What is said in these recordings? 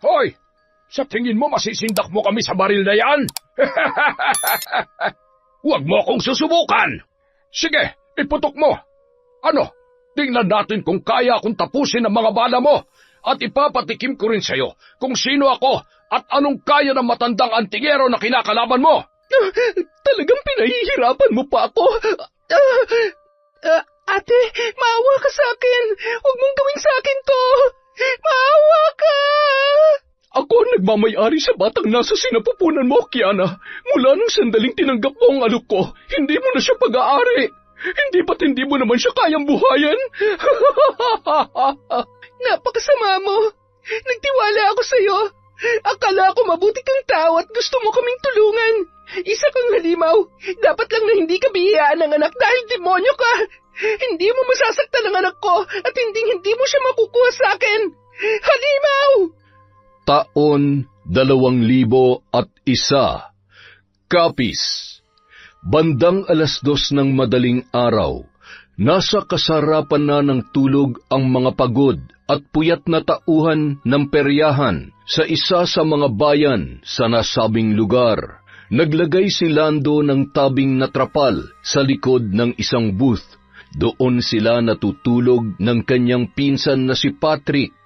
Hoy! Sa tingin mo masisindak mo kami sa baril na yan? Huwag mo akong susubukan! Sige, iputok mo! Ano? Tingnan natin kung kaya akong tapusin ang mga bala mo at ipapatikim ko rin sa'yo kung sino ako at anong kaya ng matandang antingero na kinakalaban mo! Talagang pinahihirapan mo pa ako. Ate, maawa ka sa akin. Huwag mong gawin sa akin to. Maawa ka! Ako ang nagmamayari sa batang nasa sinapupunan mo, Kiana. Mula nung sandaling tinanggap mo ang alok ko, hindi mo na siya pag-aari. Hindi mo naman siya kayang buhayan? Napakasama mo. Nagtiwala ako sa'yo. Akala ko mabuti kang tao at gusto mo kaming tulungan. Isa kang halimaw. Dapat lang na hindi ka bihiyaan ng anak dahil demonyo ka. Hindi mo masasaktan ang anak ko at hindi mo siya makukuha sa akin. Halimaw! Taon 2001. Capiz. Bandang 2:00 ng madaling araw, nasa kasarapan na ng tulog ang mga pagod at puyat na tauhan ng peryahan sa isa sa mga bayan sa nasabing lugar. Naglagay si Lando ng tabing na trapal sa likod ng isang booth. Doon sila natutulog ng kanyang pinsan na si Patrick.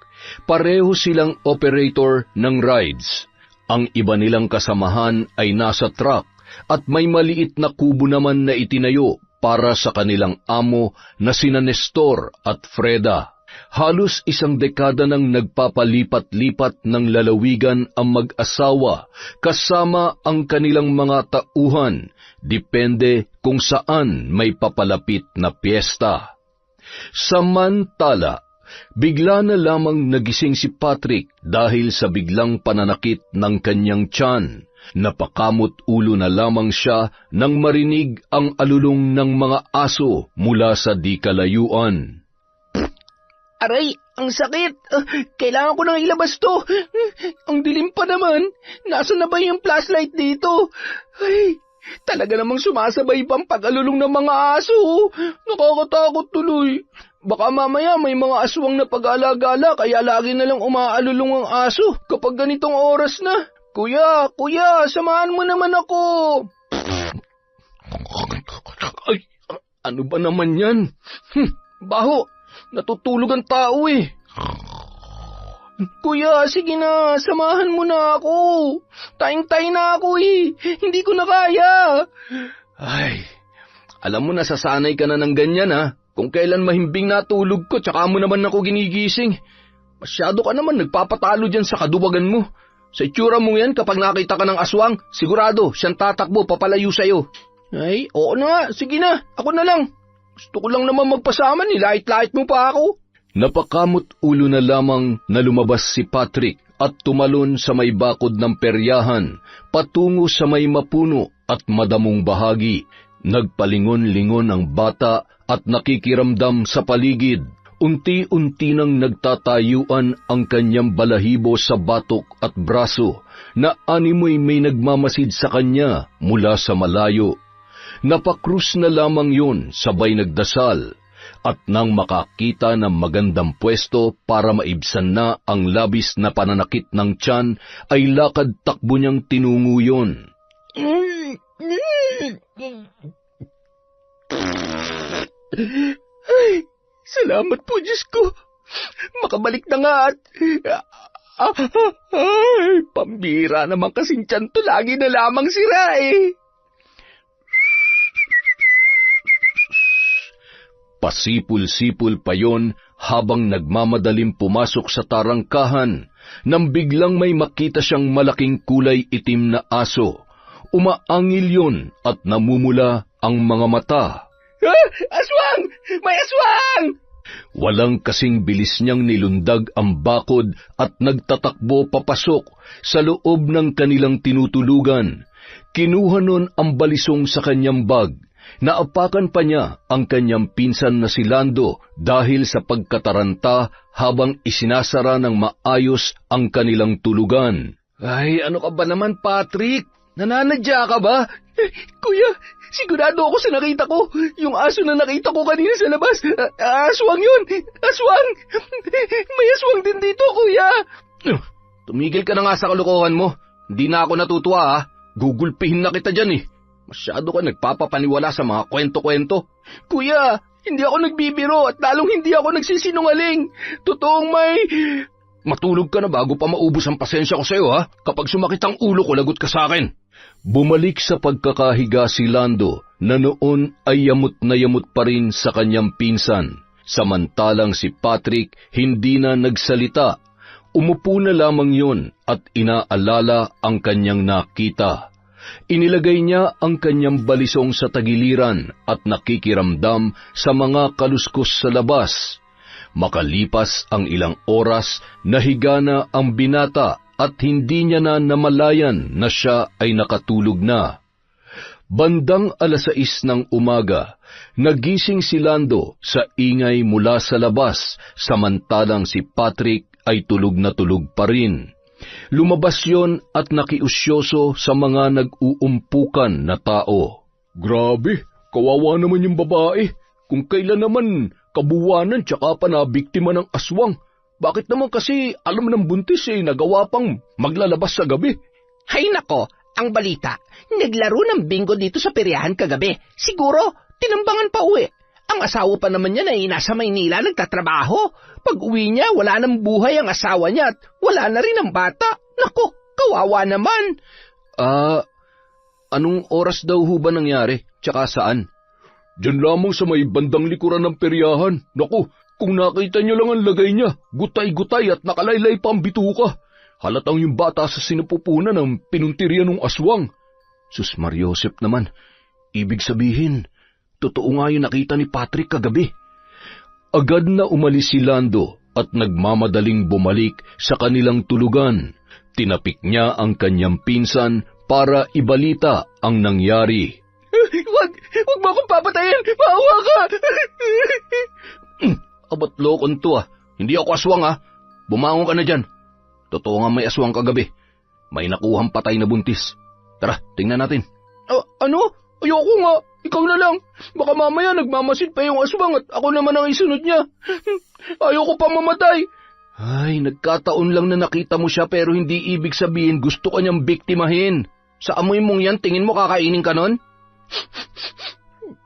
Pareho silang operator ng rides. Ang iba nilang kasamahan ay nasa truck at may maliit na kubo naman na itinayo para sa kanilang amo na sina Nestor at Freda. Halos 1 dekada nang nagpapalipat-lipat ng lalawigan ang mag-asawa kasama ang kanilang mga tauhan, depende kung saan may papalapit na piyesta. Samantala, bigla na lamang nagising si Patrick dahil sa biglang pananakit ng kanyang tiyan. Napakamot ulo na lamang siya nang marinig ang alulong ng mga aso mula sa di kalayuan. Aray, ang sakit. Kailangan ko nang ilabas to. Ang dilim pa naman. Nasaan na ba yung flashlight dito? Ay, talaga namang sumasabay pang pag-alulong ng mga aso. Nakakatakot tuloy. Baka mamaya may mga aswang na pag-alagala kaya lagi na lang umaalulong ang aso kapag ganitong oras na. Kuya, samahan mo naman ako. Ay, ano ba naman yan? Baho, natutulog ang tao eh. Kuya, sige na, samahan mo na ako. Tayong-tay na ako eh. Hindi ko na kaya. Ay, alam mo nasasanay ka na ng ganyan ha. Kung kailan mahimbing natulog ko, tsaka mo naman ako ginigising. Masyado ka naman nagpapatalo dyan sa kaduwagan mo. Sa itsura mo yan, kapag nakita ka ng aswang, sigurado, siyang tatakbo, papalayo sa'yo. Ay, oo na nga, sige na, ako na lang. Gusto ko lang naman magpasama, nilait-lait mo pa ako. Napakamot ulo na lamang na lumabas si Patrick at tumalon sa may bakod ng peryahan, patungo sa may mapuno at madamong bahagi. Nagpalingon-lingon ang bata at nakikiramdam sa paligid. Unti-unti nang nagtatayuan ang kanyang balahibo sa batok at braso na animoy may nagmamasid sa kanya mula sa malayo. Napakrus na lamang yun sabay nagdasal at nang makakita ng magandang pwesto para maibsan na ang labis na pananakit ng tiyan ay lakad-takbo niyang tinungo yun. Ay, salamat po, Diyos ko. Makabalik na nga at... Ay, pambira naman kasing tiyan to. Lagi na lamang sira eh. Pasipul-sipul pa yon habang nagmamadaling pumasok sa tarangkahan nang biglang may makita siyang malaking kulay itim na aso. Umaangil yon at namumula ang mga mata. Aswang! May aswang! Walang kasing bilis niyang nilundag ang bakod at nagtatakbo papasok sa loob ng kanilang tinutulugan. Kinuha nun ang balisong sa kanyang bag. Naapakan pa niya ang kanyang pinsan na si Lando dahil sa pagkataranta habang isinasara ng maayos ang kanilang tulugan. Ay, ano ka ba naman, Patrick? Nananadya ka ba? Kuya, sigurado ako sa nakita ko. Yung aso na nakita ko kanina sa labas. Aswang yun! Aswang! May aswang din dito, kuya! tumigil ka na nga sa kalokohan mo. Hindi na ako natutuwa ha. Gugulpihin na kita dyan eh. Masyado ka nagpapapaniwala sa mga kwento-kwento. Kuya, hindi ako nagbibiro at lalong hindi ako nagsisinungaling. Totoong may... Matulog ka na bago pa maubos ang pasensya ko sa'yo ha. Kapag sumakit ang ulo ko, lagot ka sa akin. Bumalik sa pagkakahiga si Lando na noon ay yamot na yamot pa rin sa kanyang pinsan. Samantalang si Patrick hindi na nagsalita. Umupo na lamang yun at inaalala ang kanyang nakita. Inilagay niya ang kanyang balisong sa tagiliran at nakikiramdam sa mga kaluskos sa labas. Makalipas ang ilang oras, nahiga na ang binata at hindi niya na namalayan na siya ay nakatulog na. Bandang 6:00 ng umaga, nagising si Lando sa ingay mula sa labas, samantalang si Patrick ay tulog na tulog pa rin. Lumabas yon at nakiusyoso sa mga nag-uumpukan na tao. Grabe, kawawa naman yung babae. Kung kailan naman kabuwanan tsaka pa na biktima ng aswang. Bakit naman kasi alam ng buntis nagawa pang maglalabas sa gabi? Hay nako, ang balita, naglaro ng bingo dito sa peryahan kagabi. Siguro, tinambangan pa uwi. Ang asawa pa naman niya ay nasa Maynila nagtatrabaho. Pag uwi niya, wala nang buhay ang asawa niya at wala na rin ang bata. Nako, kawawa naman. Anong oras daw ho ba nangyari? Tsaka saan? Diyan lamang sa may bandang likuran ng peryahan. Naku, kung nakita niyo lang ang lagay niya, gutay-gutay at nakalaylay pa ang bituka. Halatang yung bata sa sinapupunan ng pinuntirya ng aswang. Sus Mariosep naman, ibig sabihin, totoo nga yung nakita ni Patrick kagabi. Agad na umalis si Lando at nagmamadaling bumalik sa kanilang tulugan. Tinapik niya ang kanyang pinsan para ibalita ang nangyari. Wag mo akong papatayin! Maawa ka! Abat lokon to Hindi ako aswang Bumangon ka na dyan. Totoo nga may aswang kagabi. May nakuhang patay na buntis. Tara, tingnan natin. Ano? Ayoko nga. Ikaw na lang. Baka mamaya nagmamasid pa yung aswang at ako naman ang isunod niya. Ayoko pa mamatay. Ay, nagkataon lang na nakita mo siya pero hindi ibig sabihin gusto ka niyang biktimahin. Sa amoy mong yan, tingin mo kakainin ka nun?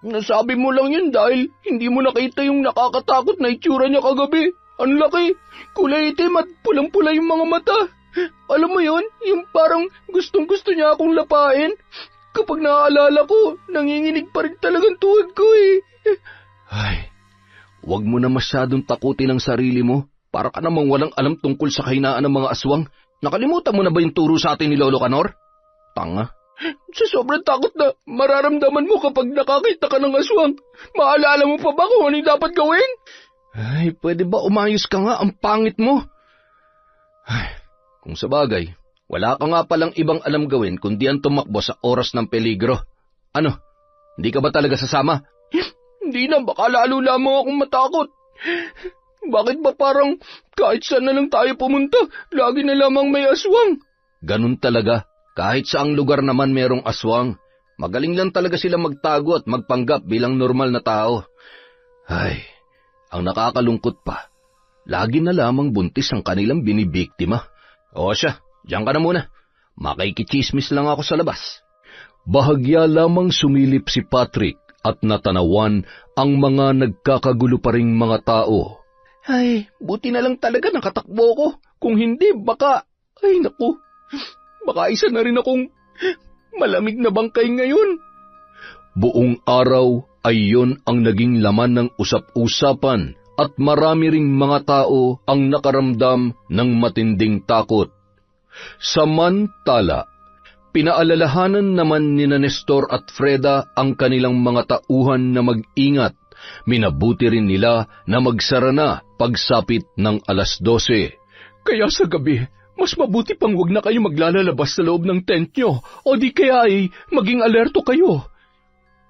Nasabi mo lang yun dahil hindi mo nakita yung nakakatakot na itsura niya kagabi. Ang laki, kulay itim at pulang-pula yung mga mata. Alam mo yun, yung parang gustong-gusto niya akong lapain. Kapag naaalala ko, nanginginig pa rin talagang tuhod ko Ay, wag mo na masyadong takutin ang sarili mo. Para ka namang walang alam tungkol sa kahinaan ng mga aswang. Nakalimutan mo na ba yung turo sa atin ni Lolo Canor? Tanga. Sa sobrang takot na mararamdaman mo kapag nakakita ka ng aswang, maalala mo pa ba kung ano yung dapat gawin? Ay, pwede ba umayos ka nga? Ang pangit mo. Ay, kung sa bagay, wala ka nga palang ibang alam gawin kundi ang tumakbo sa oras ng peligro. Ano, hindi ka ba talaga sasama? Hindi na, baka lalo lamang akong matakot. Bakit ba parang kahit saan na lang tayo pumunta, lagi na lamang may aswang? Ganun talaga. Kahit saang lugar naman merong aswang, magaling lang talaga sila magtago at magpanggap bilang normal na tao. Ay, ang nakakalungkot pa, lagi na lamang buntis ang kanilang binibiktima. O siya, diyan ka na muna. Makikichismis lang ako sa labas. Bahagya lamang sumilip si Patrick at natanawan ang mga nagkakagulo pa ring mga tao. Ay, buti na lang talaga nakatakbo ko. Kung hindi, baka... Ay, naku. Baka isa na rin akong malamig na bangkay ngayon. Buong araw ay yon ang naging laman ng usap-usapan at marami ring mga tao ang nakaramdam ng matinding takot. Samantala, pinaalalahanan naman ni Nestor at Freda ang kanilang mga tauhan na mag-ingat. Minabuti rin nila na magsara na pagsapit ng 12:00. Kaya sa gabi, mas mabuti pang wag na kayo maglalabas sa loob ng tent nyo o di kaya ay maging alerto kayo.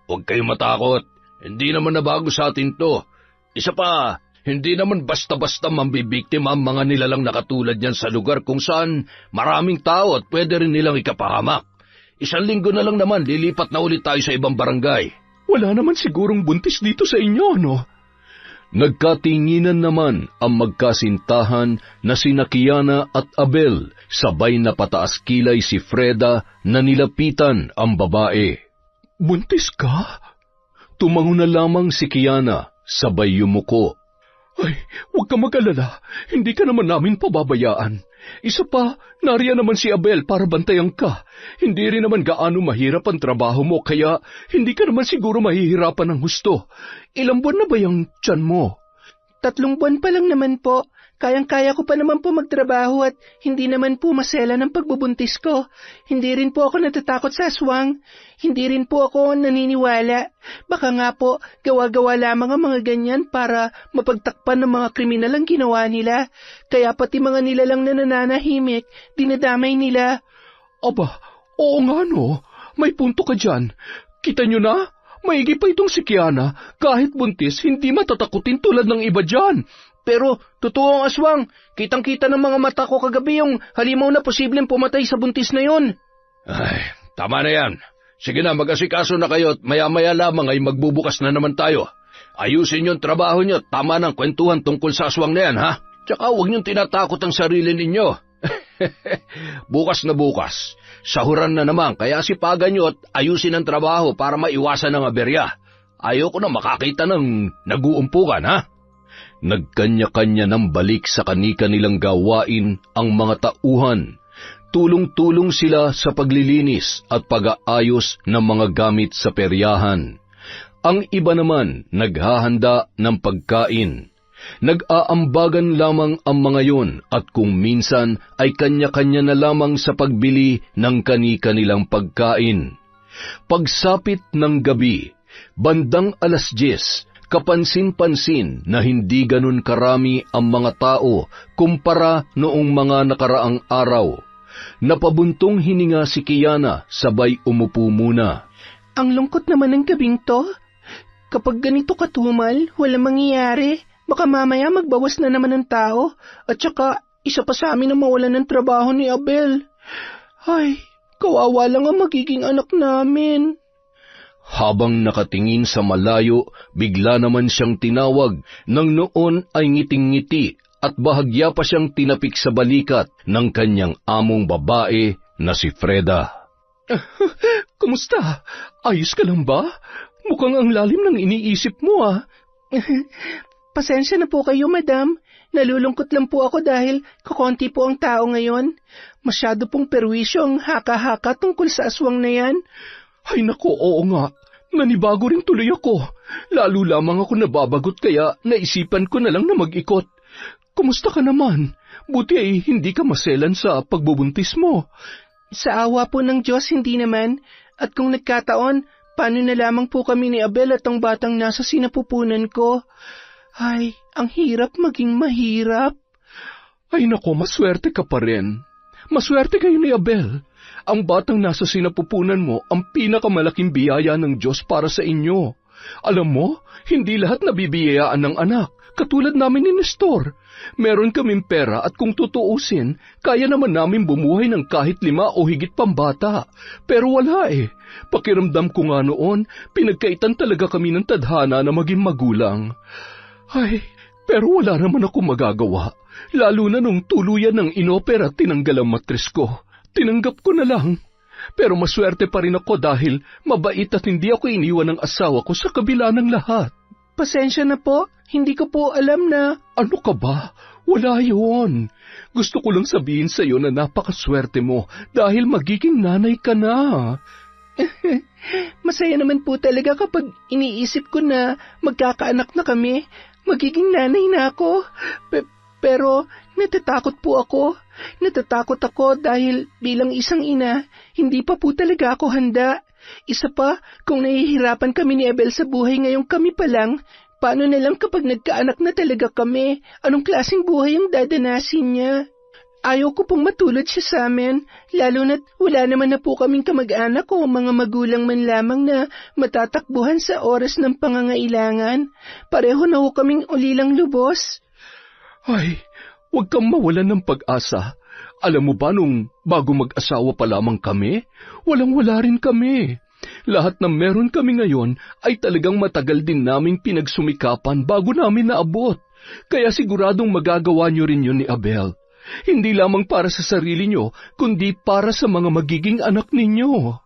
Huwag kayo matakot. Hindi naman nabago sa atin to. Isa pa, hindi naman basta-basta mambibiktima ang mga nilalang na katulad yan sa lugar kung saan maraming tao at pwede rin nilang ikapahamak. 1 linggo na lang naman, lilipat na ulit tayo sa ibang barangay. Wala naman sigurong buntis dito sa inyo, no? Nagkatinginan naman ang magkasintahan na sina Kiana at Abel, sabay na pataas kilay si Freda na nilapitan ang babae. "Buntis ka?" Tumango na lamang si Kiana, sabay yumuko. "Ay, huwag ka mag-alala, hindi ka naman namin pababayaan. Isa pa, nariyan naman si Abel para bantayan ka. Hindi rin naman gaano mahirap ang trabaho mo, kaya hindi ka naman siguro mahihirapan ng husto. Ilang buwan na ba yung tiyan mo?" 3 buwan pa lang naman po. Kayang-kaya ko pa naman po magtrabaho at hindi naman po masela ng pagbubuntis ko. Hindi rin po ako natatakot sa aswang. Hindi rin po ako naniniwala. Baka nga po, gawa-gawa lamang ang mga ganyan para mapagtakpan ng mga kriminal ang ginawa nila. Kaya pati mga nilalang na nananahimik, dinadamay nila. Aba, oo nga no. May punto ka dyan. Kita nyo na? Maigi pa itong si Kiana. Kahit buntis, hindi matatakutin tulad ng iba dyan. Pero, totoo ang aswang. Kitang-kita ng mga mata ko kagabi yung halimaw na posibleng pumatay sa buntis na yun. Ay, tama na yan. Sige na, mag-asikaso na kayo at maya-maya lamang ay magbubukas na naman tayo. Ayusin yung trabaho nyo, tama ng kwentuhan tungkol sa aswang na yan, ha? Tsaka huwag niyong tinatakot ang sarili ninyo. Bukas na bukas. Sahuran na naman, kaya sipagan nyo at ayusin ang trabaho para maiwasan ang aberya. Ayoko na makakita ng nag-uumpukan, ha? Nagkanya-kanya ng balik sa kani-kanilang gawain ang mga tauhan. Tulong-tulong sila sa paglilinis at pag-aayos ng mga gamit sa peryahan. Ang iba naman naghahanda ng pagkain. Nag-aambagan lamang ang mga yon at kung minsan ay kanya-kanya na lamang sa pagbili ng kani-kanilang pagkain. Pagsapit ng gabi, bandang 10:00, kapansin-pansin na hindi ganun karami ang mga tao kumpara noong mga nakaraang araw. Napabuntong hininga si Kiana, sabay umupo muna. Ang lungkot naman ng gabing to. Kapag ganito katumal, walang mangyayari. Baka mamaya magbawas na naman ng tao. At saka, isa pa sa amin na mawalan ng trabaho ni Abel. Ay, kawawa lang ang magiging anak namin. Habang nakatingin sa malayo, bigla naman siyang tinawag. Nang noon ay ngiting-ngiti at bahagya pa siyang tinapik sa balikat ng kanyang among babae na si Freda. Kumusta? Ayos ka lang ba? Mukhang ang lalim ng iniisip mo, ah. Pasensya na po kayo, madam. Nalulungkot lang po ako dahil kakonti po ang tao ngayon. Masyado pong perwisyo ang haka-haka tungkol sa aswang na yan. Ay nako, oo nga. Nanibago rin tuloy ako. Lalo lamang ako nababagot kaya naisipan ko na lang na mag-ikot. Kumusta ka naman? Buti ay hindi ka maselan sa pagbubuntis mo. Sa awa po ng Diyos, hindi naman. At kung nagkataon, paano na lamang po kami ni Abel at ang batang nasa sinapupunan ko? Ay, ang hirap maging mahirap. Ay nako, maswerte ka pa rin. Maswerte kayo ni Abel. Ang batang nasa sinapupunan mo ang pinakamalaking biyaya ng Diyos para sa inyo. Alam mo, hindi lahat nabibiyayaan ng anak, katulad namin ni Nestor. Meron kaming pera at kung tutuusin, kaya naman namin bumuhay ng kahit 5 o higit pang bata. Pero wala eh. Pakiramdam ko nga noon, pinagkaitan talaga kami ng tadhana na maging magulang. Ay, pero wala naman ako magagawa. Lalo na nung tuluyan ng inopera tinanggal ang matris ko. Tinanggap ko na lang. Pero maswerte pa rin ako dahil mabait at hindi ako iniwan ng asawa ko sa kabila ng lahat. Pasensya na po, hindi ko po alam na... Ano ka ba? Wala yun. Gusto ko lang sabihin sa iyo na napakaswerte mo dahil magiging nanay ka na. Masaya naman po talaga kapag iniisip ko na magkakaanak na kami. Magiging nanay na ako. Pero natatakot po ako. Natatakot ako dahil bilang isang ina, hindi pa po talaga ako handa. Isa pa, kung nahihirapan kami ni Abel sa buhay ngayong kami pa lang, paano na lang kapag nagkaanak na talaga kami? Anong klaseng buhay ang dadanasin niya? Ayaw ko pong matulad siya sa amin, lalo na't wala naman na po kaming kamag-anak o mga magulang man lamang na matatakbuhan sa oras ng pangangailangan. Pareho na ho kaming ulilang lubos. Ay, huwag kang mawalan ng pag-asa. Alam mo ba nung bago mag-asawa pa lamang kami, walang-wala rin kami. Lahat na meron kami ngayon ay talagang matagal din naming pinagsumikapan bago namin naabot. Kaya siguradong magagawa niyo rin yun ni Abel. Hindi lamang para sa sarili niyo, kundi para sa mga magiging anak ninyo.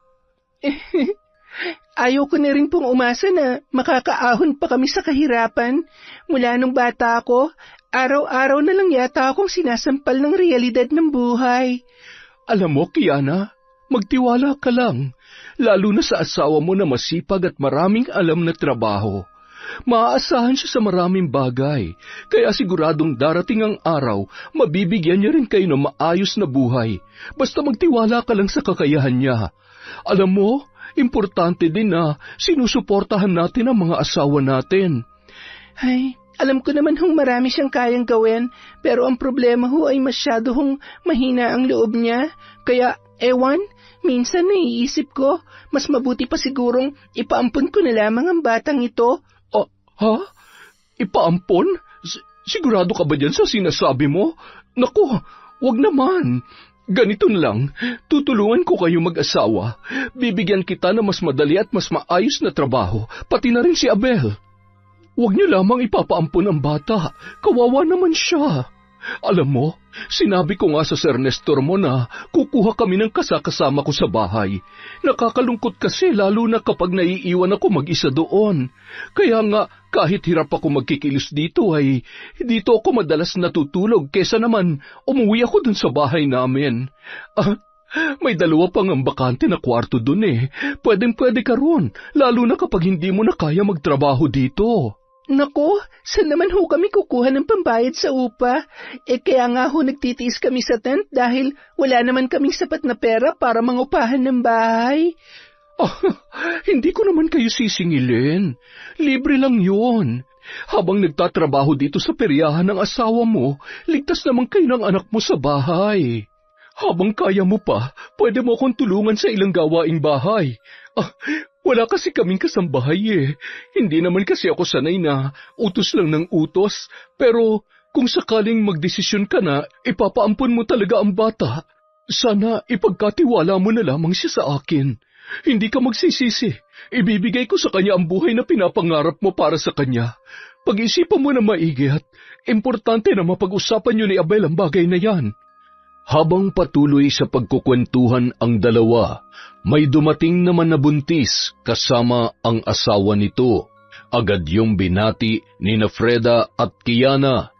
Ayaw ko na rin pong umasa na makakaahon pa kami sa kahirapan. Mula nung bata ako, araw-araw na lang yata akong sinasampal ng realidad ng buhay. Alam mo, Kiana, magtiwala ka lang, lalo na sa asawa mo na masipag at maraming alam na trabaho. Maaasahan siya sa maraming bagay, kaya siguradong darating ang araw, mabibigyan niya rin kayo ng maayos na buhay. Basta magtiwala ka lang sa kakayahan niya. Alam mo, importante din na sinusuportahan natin ang mga asawa natin. Ay, alam ko naman hong marami siyang kayang gawin, pero ang problema ho ay masyado hong mahina ang loob niya. Kaya, ewan, minsan naiisip ko, mas mabuti pa sigurong ipaampun ko na lamang ang batang ito. Ha? Ipaampon? Sigurado ka ba dyan sa sinasabi mo? Naku, wag naman. Ganito na lang, tutulungan ko kayo mag-asawa. Bibigyan kita ng mas madali at mas maayos na trabaho, pati na rin si Abel. Huwag niyo lamang ipapaampon ang bata. Kawawa naman siya. Alam mo, sinabi ko nga sa Sir Nestor mo na kukuha kami ng kasakasama ko sa bahay. Nakakalungkot kasi lalo na kapag naiiwan ako mag-isa doon. Kaya nga, kahit hirap ako magkikilos dito ay dito ako madalas natutulog kesa naman umuwi ako dun sa bahay namin. May dalawa pang ang bakante na kwarto dun eh. Pwedeng-pwede ka ron, lalo na kapag hindi mo na kaya magtrabaho dito. Naku, saan naman ho kami kukuha ng pambayad sa upa? Kaya nga ho nagtitiis kami sa tent dahil wala naman kaming sapat na pera para mangupahan ng bahay. Hindi ko naman kayo sisingilin. Libre lang yun. Habang nagtatrabaho dito sa peryahan ng asawa mo, ligtas naman kayo ng anak mo sa bahay. Habang kaya mo pa, pwede mo akong tulungan sa ilang gawaing bahay. Wala kasi kaming kasambahay eh. Hindi naman kasi ako sanay na utos lang ng utos. Pero kung sakaling magdesisyon ka na, ipapaampon mo talaga ang bata. Sana ipagkatiwala mo na lamang siya sa akin. Hindi ka magsisisi. Ibibigay ko sa kanya ang buhay na pinapangarap mo para sa kanya. Pag-isipan mo na maigi at importante na mapag-usapan niyo ni Abel ang bagay na yan. Habang patuloy sa pagkukwentuhan ang dalawa, may dumating naman na buntis kasama ang asawa nito. Agad yung binati ni Freda at Kiana.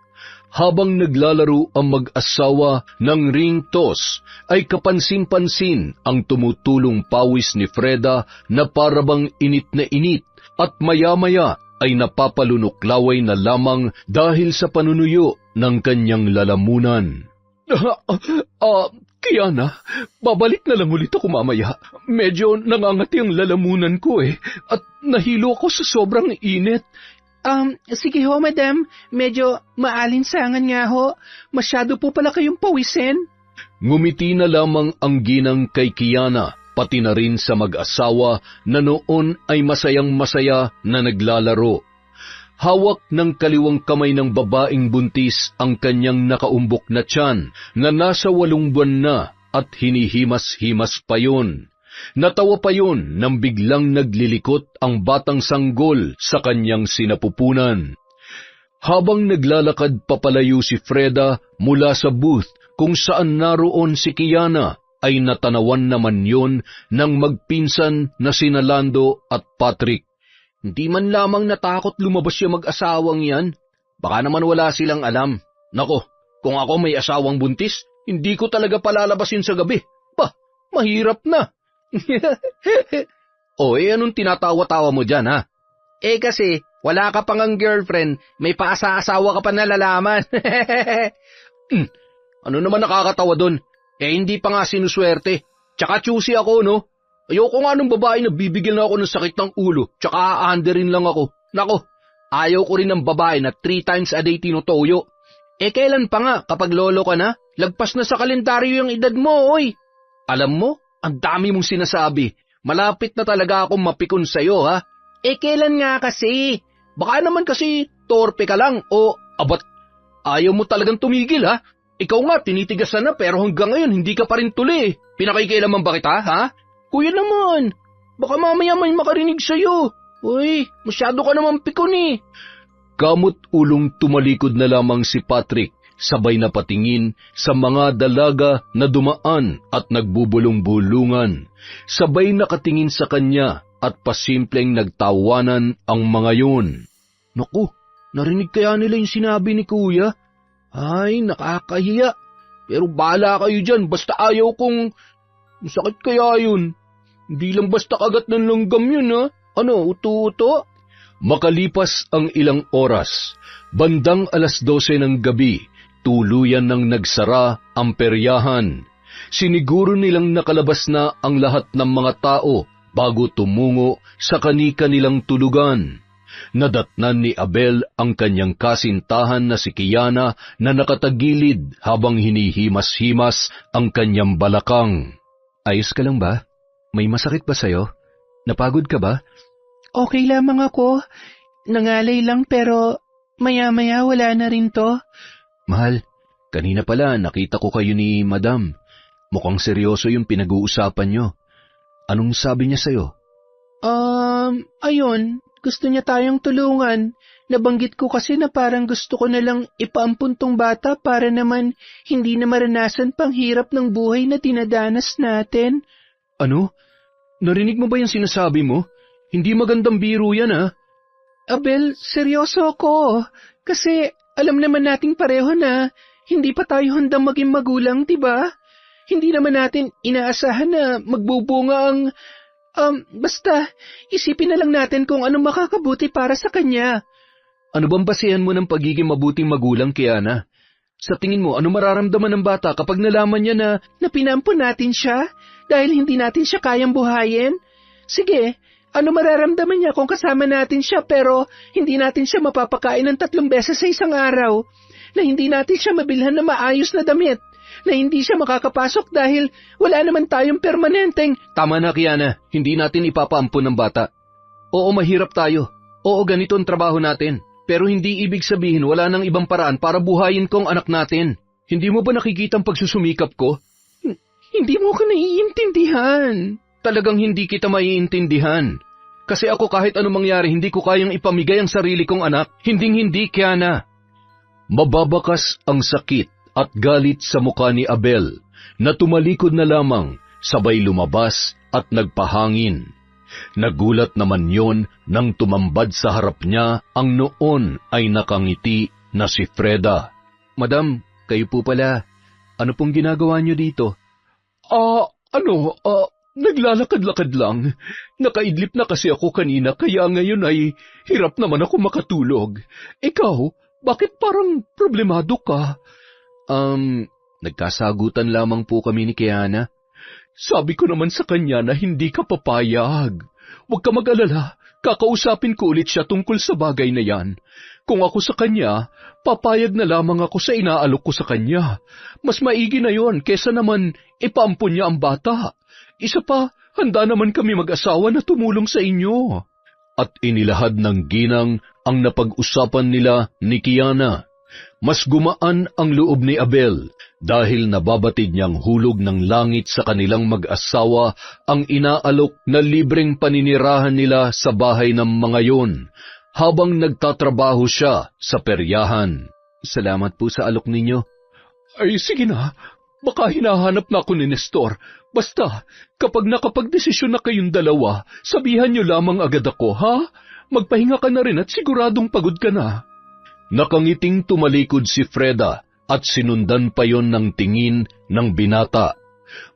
Habang naglalaro ang mag-asawa ng ring toss, ay kapansin-pansin ang tumutulong pawis ni Freda na parabang init na init at maya-maya ay napapalunuklaway na lamang dahil sa panunuyo ng kanyang lalamunan. Kiana, babalik na lang ulit ako mamaya. Medyo nangangati ang lalamunan ko at nahilo ako sa sobrang init. Sige ho, madam. Medyo maalinsangan nga ho. Masyado po pala kayong pawisin. Ngumiti na lamang ang ginang kay Kiana, pati na rin sa mag-asawa na noon ay masayang-masaya na naglalaro. Hawak ng kaliwang kamay ng babaeng buntis ang kanyang nakaumbok na tiyan na nasa 8 buwan na at hinihimas-himas pa yun. Natawa pa yun nang biglang naglilikot ang batang sanggol sa kanyang sinapupunan. Habang naglalakad papalayo si Freda mula sa booth kung saan naroon si Kiana, ay natanawan naman yon ng magpinsan na sina Lando at Patrick. Hindi man lamang natakot lumabas yung mag-asawang yan. Baka naman wala silang alam. Nako, kung ako may asawang buntis, hindi ko talaga palalabasin sa gabi. Mahirap na. Anong tinatawa-tawa mo dyan, ha? Kasi, wala ka pang ang girlfriend, may paasa-asawa ka pa na lalaman. Ano naman nakakatawa dun? Hindi pa nga sinuswerte. Tsaka choosy ako, no? Ayoko nga nung babae na bibigyan na ako ng sakit ng ulo, tsaka aanderin lang ako. Nako, ayaw ko rin ng babae na 3 times a day tinutoyo. Kailan pa nga kapag lolo ka na? Lagpas na sa kalendaryo yung edad mo, oy. Alam mo, ang dami mong sinasabi. Malapit na talaga akong mapikon sa'yo, ha? Kailan nga kasi? Baka naman kasi torpe ka lang o abat. Ayaw mo talagang tumigil, ha? Ikaw nga, tinitigasan na pero hanggang ngayon hindi ka pa rin tuli. Pinakikailaman ba kita, ha? Kuya naman, Baka mamaya may makarinig sa'yo. Uy, masyado ka naman pikon eh. Kamot ulong tumalikod na lamang si Patrick, sabay na patingin sa mga dalaga na dumaan at nagbubulong-bulungan. Sabay nakatingin sa kanya at pasimpleng nagtawanan ang mga yun. Naku, narinig kaya nila yung sinabi ni Kuya? Ay, nakakahiya. Pero bahala kayo dyan, basta ayaw kong... Masakit kaya yun. Hindi lang basta kagat ng langgam yun, ha? Ano, uto-uto? Makalipas ang ilang oras, bandang 12:00 ng gabi, tuluyan nang nagsara ang peryahan. Siniguro nilang nakalabas na ang lahat ng mga tao bago tumungo sa kani-kanilang tulugan. Nadatnan ni Abel ang kanyang kasintahan na si Kiana na nakatagilid habang hinihimas-himas ang kanyang balakang. Ayos ka lang ba? May masakit ba sa'yo? Napagod ka ba? Okay lamang ako. Nangalay lang pero maya-maya wala na rin to. Mahal, kanina pala nakita ko kayo ni Madam. Mukhang seryoso yung pinag-uusapan nyo. Anong sabi niya sa'yo? Ayun, gusto niya tayong tulungan. Nabanggit ko kasi na parang gusto ko na lang ipaampun tong bata para naman hindi na maranasan pang hirap ng buhay na dinadanas natin. Ano? Narinig mo ba yung sinasabi mo? Hindi magandang biro yan, ha? Abel, seryoso ako. Kasi alam naman nating pareho na hindi pa tayo handang maging magulang, diba? Hindi naman natin inaasahan na magbubunga ang... basta, isipin na lang natin kung ano makakabuti para sa kanya. Ano bang basihan mo ng pagiging mabuting magulang, Kiana? Sa tingin mo, ano mararamdaman ng bata kapag nalaman niya na pinampun natin siya dahil hindi natin siya kayang buhayin? Sige, ano mararamdaman niya kung kasama natin siya pero hindi natin siya mapapakain ng 3 beses sa isang araw? Na hindi natin siya mabilhan ng maayos na damit? Na hindi siya makakapasok dahil wala naman tayong permanenteng... Tama na, Kiana. Hindi natin ipapaampun ng bata. Oo, mahirap tayo. Oo, ganito ang trabaho natin. Pero hindi ibig sabihin wala nang ibang paraan para buhayin ko ang anak natin. Hindi mo ba nakikita ang pagsusumikap ko? Hindi mo ko naiintindihan. Talagang hindi kita maiintindihan. Kasi ako kahit anong mangyari, hindi ko kayang ipamigay ang sarili kong anak. Hinding-hindi, Kiana. Mababakas ang sakit at galit sa mukha ni Abel na tumalikod na lamang, sabay lumabas at nagpahangin. Nagulat naman yon nang tumambad sa harap niya ang noon ay nakangiti na si Freda. Madam, kayo po pala. Ano pong ginagawa niyo dito? Naglalakad-lakad lang. Nakaidlip na kasi ako kanina kaya ngayon ay hirap naman ako makatulog. Ikaw, bakit parang problemado ka? Nagkasagutan lamang po kami ni Kiana. Sabi ko naman sa kanya na hindi ka papayag. Huwag ka mag-alala, kakausapin ko ulit siya tungkol sa bagay na yan. Kung ako sa kanya, papayag na lamang ako sa inaalok ko sa kanya. Mas maigi na yon kesa naman ipaampun niya ang bata. Isa pa, handa naman kami mag-asawa na tumulong sa inyo. At inilahad ng ginang ang napag-usapan nila ni Kiana. Mas gumaan ang loob ni Abel dahil nababatid niyang hulog ng langit sa kanilang mag-asawa ang inaalok na libreng paninirahan nila sa bahay ng mga yon habang nagtatrabaho siya sa peryahan. Salamat po sa alok ninyo. Ay sige na, baka hinahanap na ako ni Nestor. Basta, kapag nakapagdesisyon na kayong dalawa, sabihan niyo lamang agad ako, ha? Magpahinga ka na rin at siguradong pagod ka na. Nakangiting tumalikod si Freda at sinundan pa yon ng tingin ng binata.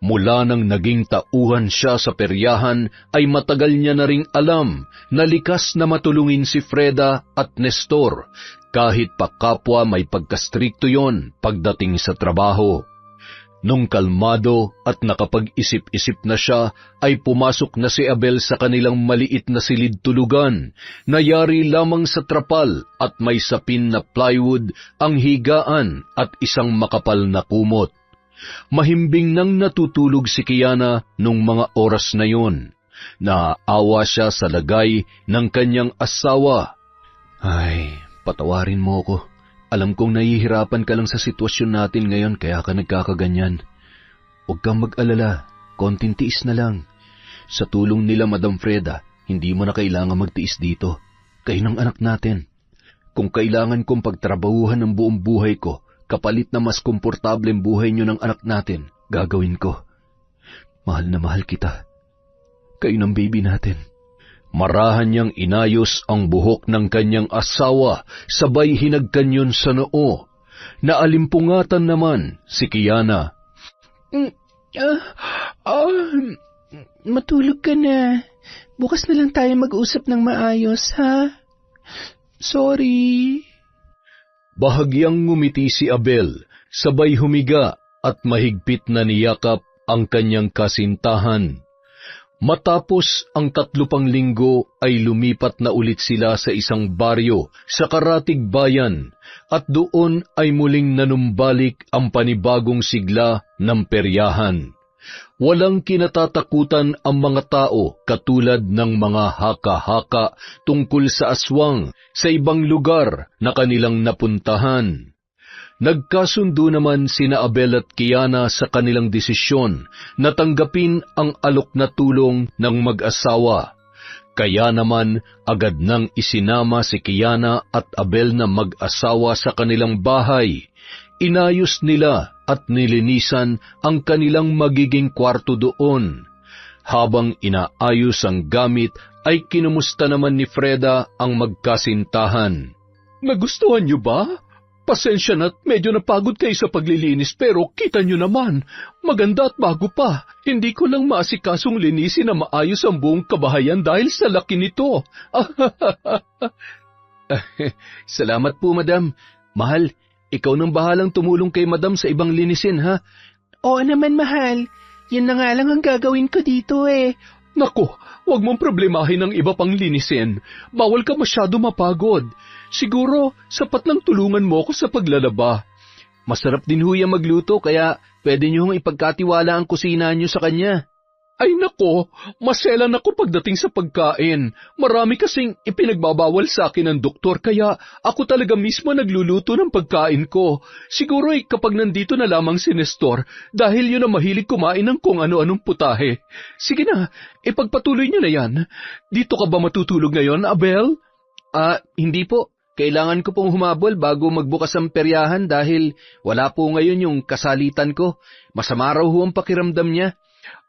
Mula nang naging tauhan siya sa peryahan ay matagal niya na ring alam na likas na matulungin si Freda at Nestor kahit pa kapwa may pagkastrikto yon pagdating sa trabaho. Nung kalmado at nakapag-isip-isip na siya, ay pumasok na si Abel sa kanilang maliit na silid-tulugan, na yari lamang sa trapal at may sapin na plywood ang higaan at isang makapal na kumot. Mahimbing nang natutulog si Kiana nung mga oras na yon. Naaawa siya sa lagay ng kanyang asawa. Ay, patawarin mo ko. Alam kong nahihirapan ka lang sa sitwasyon natin ngayon kaya ka nagkakaganyan. Huwag kang mag-alala, konting tiis na lang. Sa tulong nila, Madam Freda, hindi mo na kailangan magtiis dito. Kayo ng anak natin. Kung kailangan kong pagtrabahuhan ng buong buhay ko, kapalit na mas komportableng buhay niyo ng anak natin, gagawin ko. Mahal na mahal kita. Kayo ng baby natin. Marahan niyang inayos ang buhok ng kanyang asawa, sabay hinagkanyon sa noo. Naalimpungatan naman si Kiana. Matulog ka na. Bukas na lang tayo mag-usap ng maayos, ha? Sorry. Bahagyang ngumiti si Abel, sabay humiga at mahigpit na niyakap ang kanyang kasintahan. Matapos ang 3 pang linggo ay lumipat na ulit sila sa isang baryo sa Karatig Bayan at doon ay muling nanumbalik ang panibagong sigla ng peryahan. Walang kinatatakutan ang mga tao katulad ng mga haka-haka tungkol sa aswang sa ibang lugar na kanilang napuntahan. Nagkasundo naman sina Abel at Kiana sa kanilang desisyon na tanggapin ang alok na tulong ng mag-asawa. Kaya naman agad nang isinama si Kiana at Abel na mag-asawa sa kanilang bahay. Inayos nila at nilinisan ang kanilang magiging kwarto doon. Habang inaayos ang gamit ay kinumusta naman ni Freda ang magkasintahan. Nagustuhan niyo ba? Pasensya na't medyo napagod kayo sa paglilinis pero kita nyo naman, maganda at bago pa. Hindi ko lang maasikasong linisin na maayos ang buong kabahayan dahil sa laki nito. Salamat po, Madam. Mahal, ikaw nang bahalang tumulong kay Madam sa ibang linisin, ha? Oo naman, mahal. Yan na nga lang ang gagawin ko dito eh. Nako, huwag mong problemahin ang iba pang linisin. Bawal ka masyado mapagod. Siguro, sapat lang tulungan mo ako sa paglalaba. Masarap din huya magluto, kaya pwede niyo hong ipagkatiwala ang kusina niyo sa kanya. Ay nako, maselan ako pagdating sa pagkain. Marami kasing ipinagbabawal sa akin ng doktor, kaya ako talaga mismo nagluluto ng pagkain ko. Siguro kapag nandito na lamang si Nestor, dahil yun ang mahilig kumain ng kung ano-anong putahe. Sige na, ipagpatuloy niyo na yan. Dito ka ba matutulog ngayon, Abel? Hindi po. Kailangan ko pong humabol bago magbukas ang peryahan dahil wala po ngayon yung kasalitan ko. Masama raw ho ang pakiramdam niya.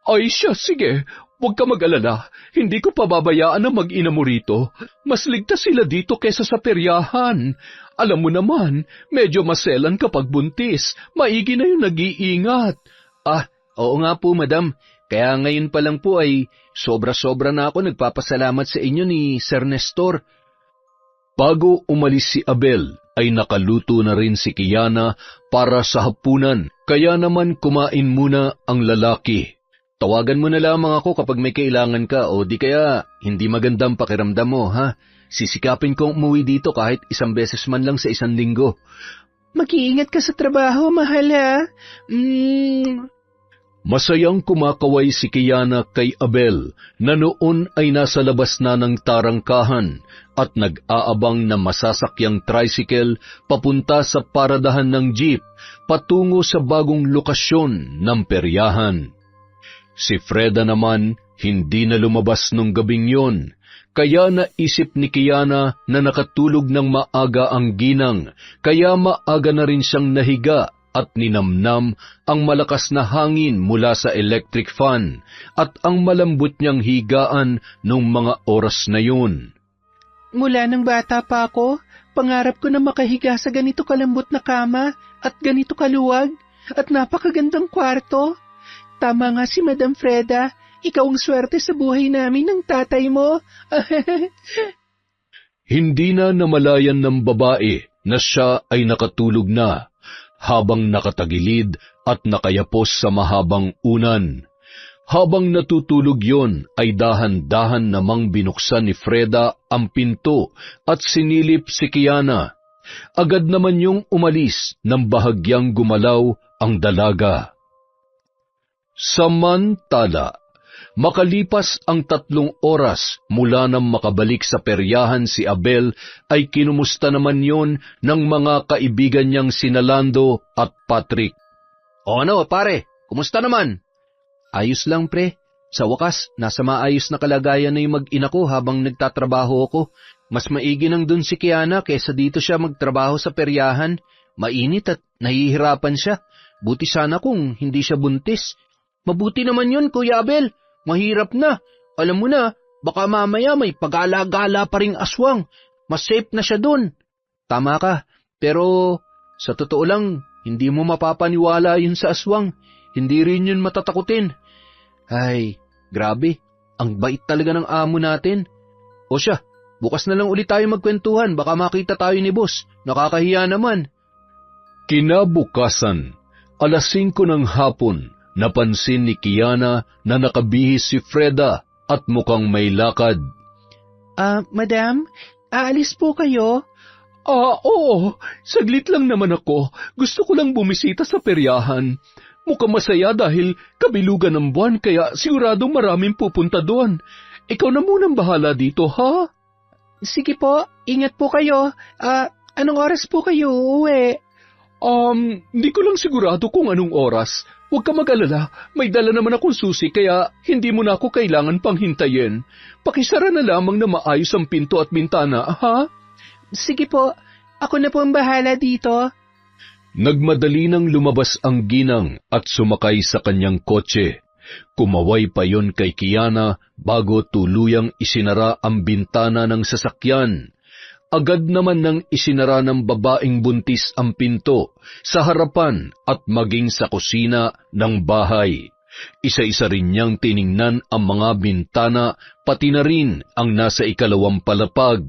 Ay siya, sige. Huwag ka mag-alala. Hindi ko pababayaan na mag-ina mo rito. Mas ligtas sila dito kesa sa peryahan. Alam mo naman, medyo maselan kapag buntis. Maigi na yung nag-iingat. Oo nga po, Madam. Kaya ngayon pa lang po ay sobra-sobra na ako nagpapasalamat sa inyo ni Sir Nestor. Bago umalis si Abel, ay nakaluto na rin si Kiana para sa hapunan. Kaya naman kumain muna ang lalaki. Tawagan mo na lamang ako kapag may kailangan ka o di kaya hindi magandang pakiramdam mo, ha? Sisikapin kong umuwi dito kahit 1 beses man lang sa 1 linggo. Mag-iingat ka sa trabaho, mahal, ha? Masayang kumakaway si Kiana kay Abel na noon ay nasa labas na ng tarangkahan at nag-aabang na masasakyang tricycle papunta sa paradahan ng jeep patungo sa bagong lokasyon ng peryahan. Si Freda naman hindi na lumabas nung gabing yon, kaya naisip ni Kiana na nakatulog ng maaga ang ginang, kaya maaga na rin siyang nahiga at ninamnam ang malakas na hangin mula sa electric fan at ang malambot niyang higaan nung mga oras na yun. Mula nang bata pa ako, pangarap ko na makahiga sa ganito kalambot na kama at ganito kaluwag at napakagandang kwarto. Tama nga si Madam Freda, ikaw ang swerte sa buhay namin ng tatay mo. Hindi na namalayan ng babae na siya ay nakatulog na, habang nakatagilid at nakayapos sa mahabang unan. Habang natutulog yon ay dahan-dahan namang binuksan ni Freda ang pinto at sinilip si Kiana. Agad naman yung umalis nang bahagyang gumalaw ang dalaga. Samantala, makalipas ang 3 oras mula nang makabalik sa peryahan si Abel ay kinumusta naman yon ng mga kaibigan niyang sina Lando at Patrick. O ano, pare? Kumusta naman? Ayos lang, pre. Sa wakas, nasa maayos na kalagayan na yung mag-ina ko habang nagtatrabaho ako. Mas maigi nang dun si Kiana kaysa dito siya magtrabaho sa peryahan. Mainit at nahihirapan siya. Buti sana kung hindi siya buntis. Mabuti naman yun, Kuya Abel. Mahirap na. Alam mo na, baka mamaya may pagala-gala pa ring aswang. Mas safe na siya dun. Tama ka, pero sa totoo lang, hindi mo mapapaniwala yun sa aswang. Hindi rin yun matatakutin. Ay, grabe. Ang bait talaga ng amo natin. O siya, bukas na lang ulit tayo magkwentuhan. Baka makita tayo ni boss. Nakakahiya naman. Kinabukasan, 5:00 ng hapon, napansin ni Kiana na nakabihis si Freda at mukhang may lakad. Madam, aalis po kayo? Oo. Saglit lang naman ako. Gusto ko lang bumisita sa peryahan. Mukhang masaya dahil kabilugan ng buwan kaya siguradong maraming pupunta doon. Ikaw na munang bahala dito, ha? Sige po, ingat po kayo. Anong oras po kayo uuwi? Hindi ko lang sigurado kung anong oras. Huwag ka mag-alala, may dala naman akong susi kaya hindi mo na ako kailangan pang hintayin. Pakisara na lamang na maayos ang pinto at bintana, ha? Sige po, ako na po ang bahala dito. Nagmadali nang lumabas ang ginang at sumakay sa kanyang kotse. Kumaway pa yon kay Kiana bago tuluyang isinara ang bintana ng sasakyan. Agad naman nang isinara ng babaeng buntis ang pinto sa harapan at maging sa kusina ng bahay. Isa-isa rin niyang tiningnan ang mga bintana pati na rin ang nasa 2 palapag.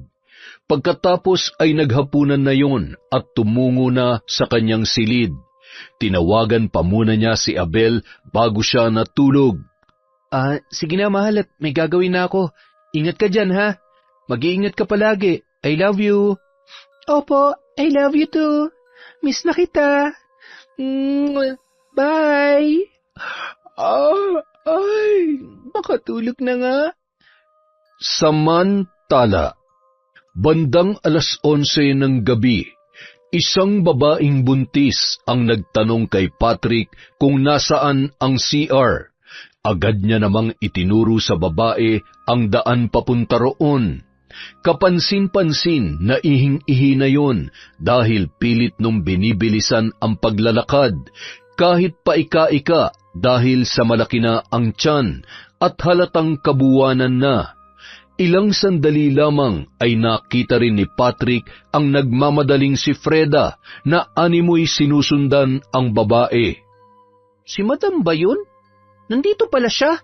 Pagkatapos ay naghapunan na yon at tumungo na sa kanyang silid. Tinawagan pa muna niya si Abel bago siya natulog. Sige na mahal at may gagawin na ako. Ingat ka dyan ha. Mag-iingat ka palagi. I love you. Opo, I love you too. Miss na kita. Bye. Makatulog na nga. Samantala, bandang 11:00 ng gabi, isang babaeng buntis ang nagtanong kay Patrick kung nasaan ang CR. Agad niya namang itinuro sa babae ang daan papunta roon. Kapansin-pansin na ihing-ihi na yon dahil pilit nung binibilisan ang paglalakad kahit paika-ika dahil sa malaki na ang tiyan at halatang kabuwanan na. Ilang sandali lamang ay nakita rin ni Patrick ang nagmamadaling si Freda na animoy sinusundan ang babae. Si Madam ba yun? Nandito pala siya.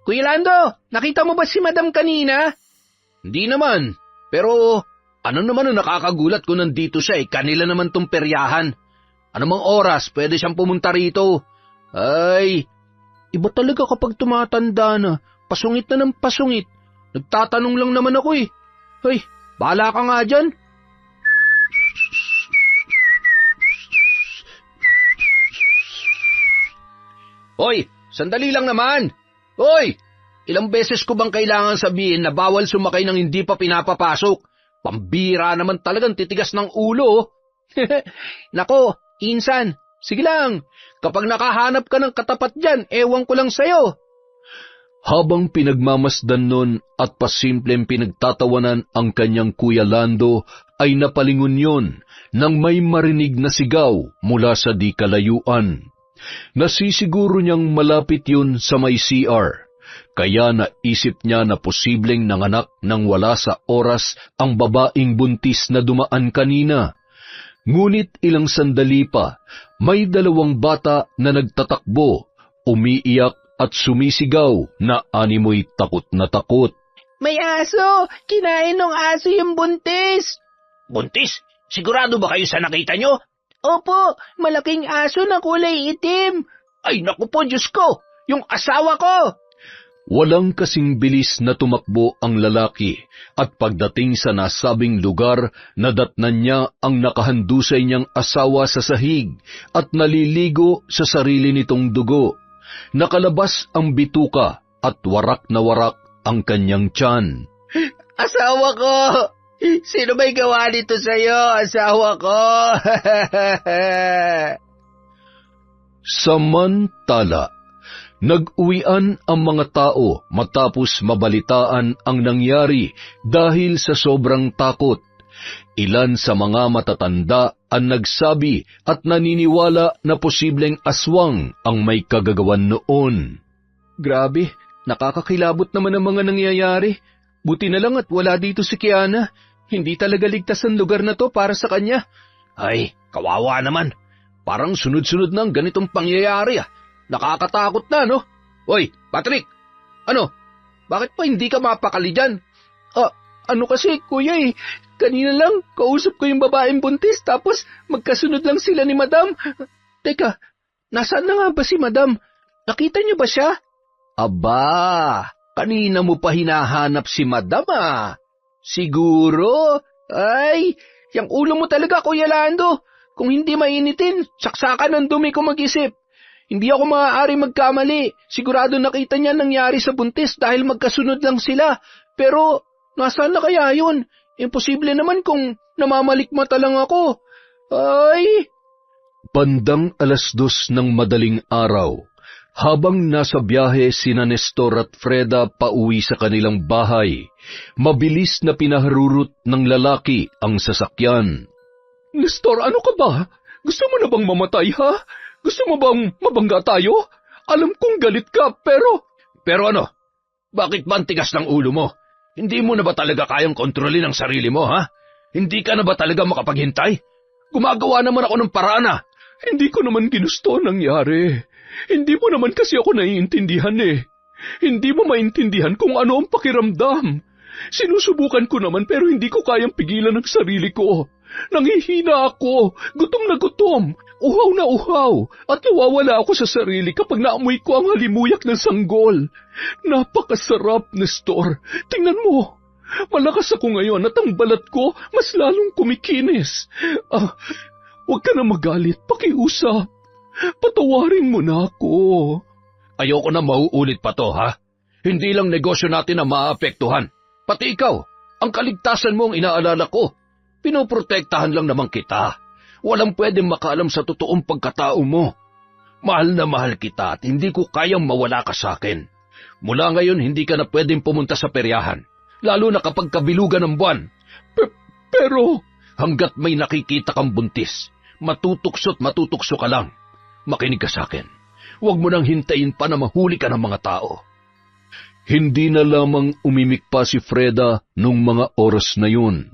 Kuya Lando, nakita mo ba si Madam kanina? Hindi naman, pero ano naman ang nakakagulat kung nandito siya kanila naman tong peryahan. Anumang oras pwede siyang pumunta rito. Ay, iba talaga kapag tumatanda na, pasungit na ng pasungit. Nagtatanong lang naman ako eh. Ay, bahala ka nga dyan. Hoy, sandali lang naman. Hoy, ilang beses ko bang kailangan sabihin na bawal sumakay ng hindi pa pinapapasok? Pambira naman talagang titigas ng ulo. Nako, insan, sige lang. Kapag nakahanap ka ng katapat dyan, ewan ko lang sa'yo. Habang pinagmamasdan nun at pasimpleng pinagtatawanan ang kanyang Kuya Lando, ay napalingon yon nang may marinig na sigaw mula sa di kalayuan. Nasisiguro niyang malapit yun sa may CR, kaya naisip niya na posibleng nanganak nang wala sa oras ang babaeng buntis na dumaan kanina. Ngunit ilang sandali pa, may 2 bata na nagtatakbo, umiiyak at sumisigaw na animoy takot na takot. May aso! Kinain ng aso yung buntis! Buntis? Sigurado ba kayo sa nakita nyo? Opo, malaking aso na kulay itim. Ay naku po, Diyos ko! Yung asawa ko! Walang kasing bilis na tumakbo ang lalaki at pagdating sa nasabing lugar, nadatnan niya ang nakahandusay niyang asawa sa sahig at naliligo sa sarili nitong dugo. Nakalabas ang bituka at warak na warak ang kanyang tiyan. Asawa ko! Sino may gawa nito sa'yo, asawa ko? Samantala, Nag-uwian ang mga tao matapos mabalitaan ang nangyari dahil sa sobrang takot. Ilan sa mga matatanda ang nagsabi at naniniwala na posibleng aswang ang may kagagawan noon. Grabe, nakakakilabot naman ang mga nangyayari. Buti na lang at wala dito si Kiana. Hindi talaga ligtas ang lugar na to para sa kanya. Ay, kawawa naman. Parang sunod-sunod ng ganitong pangyayari. Nakakatakot na, no? Hoy, Patrick! Ano? Bakit pa hindi ka mapakali dyan? Ano kasi, kuya kanina lang, kausap ko yung babaeng buntis tapos magkasunod lang sila ni Madam. Teka, nasaan na nga ba si Madam? Nakita niyo ba siya? Aba, kanina mo pa hinahanap si Madam Siguro? Ay, yung ulo mo talaga, Kuya Lando. Kung hindi mainitin, saksakan ng dumi ko mag-isip. Hindi ako maaari magkamali. Sigurado nakita niya nangyari sa buntis dahil magkasunod lang sila. Pero, nasaan na kaya yun? Imposible naman kung namamalikmata lang ako. Ay! Bandang 2:00 ng madaling araw, habang nasa biyahe sina Nestor at Freda pauwi sa kanilang bahay, mabilis na pinaharurot ng lalaki ang sasakyan. Nestor, ano ka ba? Gusto mo na bang mamatay, ha? Gusto mo bang mabangga tayo? Alam kong galit ka, pero... Pero ano? Bakit ba ang tigas ng ulo mo? Hindi mo na ba talaga kayang kontrolin ang sarili mo, ha? Hindi ka na ba talaga makapaghintay? Gumagawa naman ako ng paraan, Hindi ko naman ginusto nangyari. Hindi mo naman kasi ako naiintindihan Hindi mo maintindihan kung ano ang pakiramdam. Sinusubukan ko naman pero hindi ko kayang pigilan ang sarili ko. Nanghihina ako, gutom na gutom, uhaw na uhaw, at nawawala ako sa sarili kapag naamoy ko ang halimuyak ng sanggol. Napakasarap, Nestor. Tingnan mo, malakas ako ngayon at ang balat ko mas lalong kumikinis. Huwag ka na magalit, pakiusap. Patawarin mo na ako. Ayoko na mauulit pa to, ha? Hindi lang negosyo natin na maapektuhan. Pati ikaw, ang kaligtasan mo ang inaalala ko. Pinoprotektahan lang naman kita. Walang pwedeng makaalam sa totoong pagkatao mo. Mahal na mahal kita at hindi ko kayang mawala ka sa akin. Mula ngayon, hindi ka na pwedeng pumunta sa peryahan, lalo na kapag kabilugan ng buwan. Pero... Hanggat may nakikita kang buntis, matutokso't matutokso ka lang. Makinig ka sa akin. Huwag mo nang hintayin pa na mahuli ka ng mga tao. Hindi na lamang umimik pa si Freda nung mga oras na yun.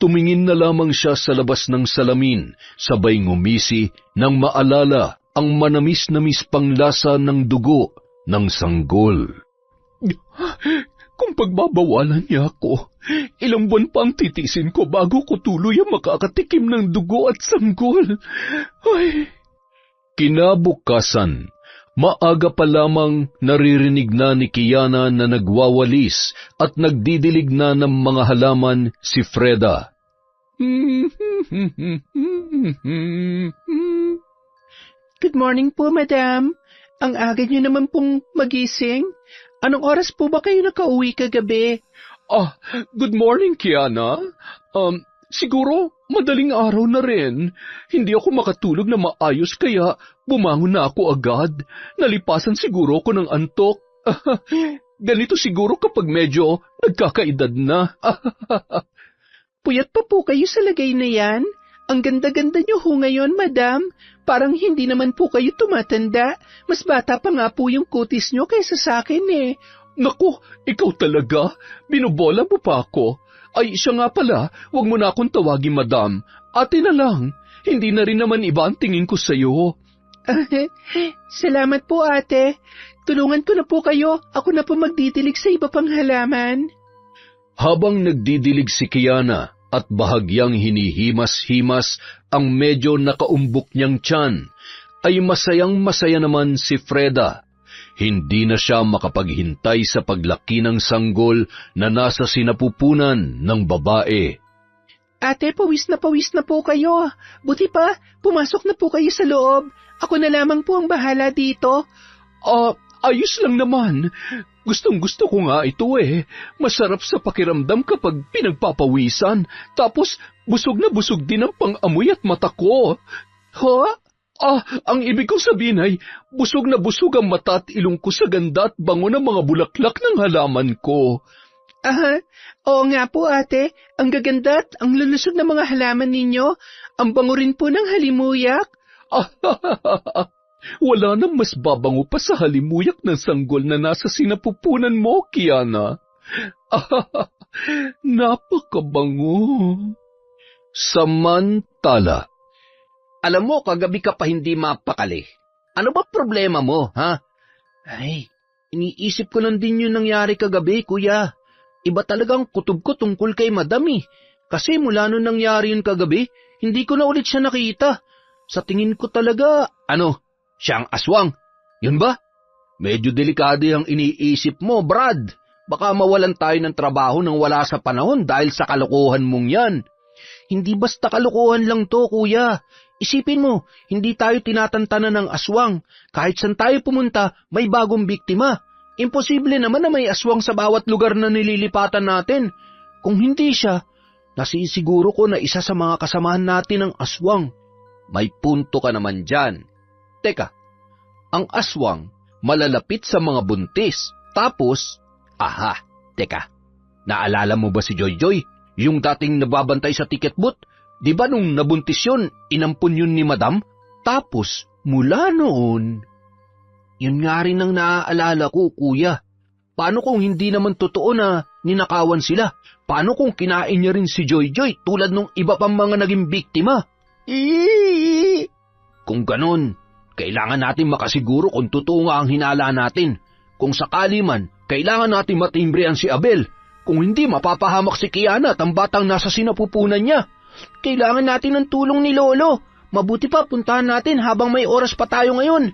Tumingin na lamang siya sa labas ng salamin, sabay ngumisi nang maalala ang manamis-namis panglasa ng dugo ng sanggol. Kung pagbabawalan niya ako, ilang buwan pa ang titisin ko bago ko tuluyang makakatikim ng dugo at sanggol. Ay! Kinabukasan, maaga pa lamang naririnig na ni Kiana na nagwawalis at nagdidilig na ng mga halaman si Freda. Good morning po, Madam. Ang aga niyo naman pong magising. Anong oras po ba kayo nakauwi kagabi? Good morning, Kiana. Siguro madaling araw na rin. Hindi ako makatulog na maayos kaya bumangon na ako agad. Nalipasan siguro ako ng antok. Ganito siguro kapag medyo nagkakaedad na. Puyat pa po kayo sa lagay na yan? Ang ganda-ganda niyo ho ngayon, Madam. Parang hindi naman po kayo tumatanda. Mas bata pa nga po yung kutis niyo kaysa sa akin Naku, ikaw talaga? Binobola mo pa ako? Ay, siya nga pala, huwag mo na akong tawagin, Madam. Ate na lang. Hindi na rin naman iba ang tingin ko sa'yo. Salamat po, ate. Tulungan ko na po kayo. Ako na po magdidilig sa iba pang halaman. Habang nagdidilig si Kiana at bahagyang hinihimas-himas ang medyo nakaumbok niyang tiyan, ay masayang-masaya naman si Freda. Hindi na siya makapaghintay sa paglaki ng sanggol na nasa sinapupunan ng babae. Ate, pawis na po kayo. Buti pa, pumasok na po kayo sa loob. Ako na lamang po ang bahala dito. Ayos lang naman. Gustong-gusto ko nga ito Masarap sa pakiramdam kapag pinagpapawisan. Tapos, busog na busog din ang pang-amoy at mata ko. Ho? Ang ibig kong sabihin ay, busog na busog ang mata at ilong ko sa ganda at bango ng mga bulaklak ng halaman ko. Oo nga po ate, ang gaganda at ang lulusog ng mga halaman ninyo. Ang bango rin po ng halimuyak. Wala nang mas babango pa sa halimuyak ng sanggol na nasa sinapupunan mo, Kiana. Napakabango. Samantala, Alam mo, kagabi ka pa hindi mapakali. Ano ba problema mo, ha? Ay, iniisip ko lang din yung nangyari kagabi, kuya. Iba talagang kutob ko tungkol kay madam eh. Kasi mula nung nangyari yun kagabi, hindi ko na ulit siya nakita. Sa tingin ko talaga, siya ang aswang. Yun ba? Medyo delikado yung iniisip mo, Brad. Baka mawalan tayo ng trabaho nang wala sa panahon dahil sa kalokohan mong yan. Hindi basta kalokohan lang to, kuya. Isipin mo, hindi tayo tinatantanan ng aswang. Kahit saan tayo pumunta, may bagong biktima. Imposible naman na may aswang sa bawat lugar na nililipatan natin. Kung hindi siya, nasisiguro ko na isa sa mga kasamahan natin ang aswang. May punto ka naman dyan. Teka, ang aswang malalapit sa mga buntis. Tapos, teka, naalala mo ba si Joy-Joy? Yung dating nababantay sa ticket booth? Di ba nung nabuntis yun, inampun yun ni madam? Tapos, mula noon, yun nga rin ang naaalala ko, kuya. Paano kung hindi naman totoo na ninakawan sila? Paano kung kinain niya rin si Joy-Joy tulad nung iba pang mga naging biktima? Kung ganon, kailangan natin makasiguro kung totoo nga ang hinala natin. Kung sakali man, kailangan natin matimbrehan si Abel. Kung hindi, mapapahamak si Kiana at ang batang nasa sinapupunan niya. Kailangan natin ng tulong ni Lolo. Mabuti pa puntahan natin habang may oras pa tayo ngayon.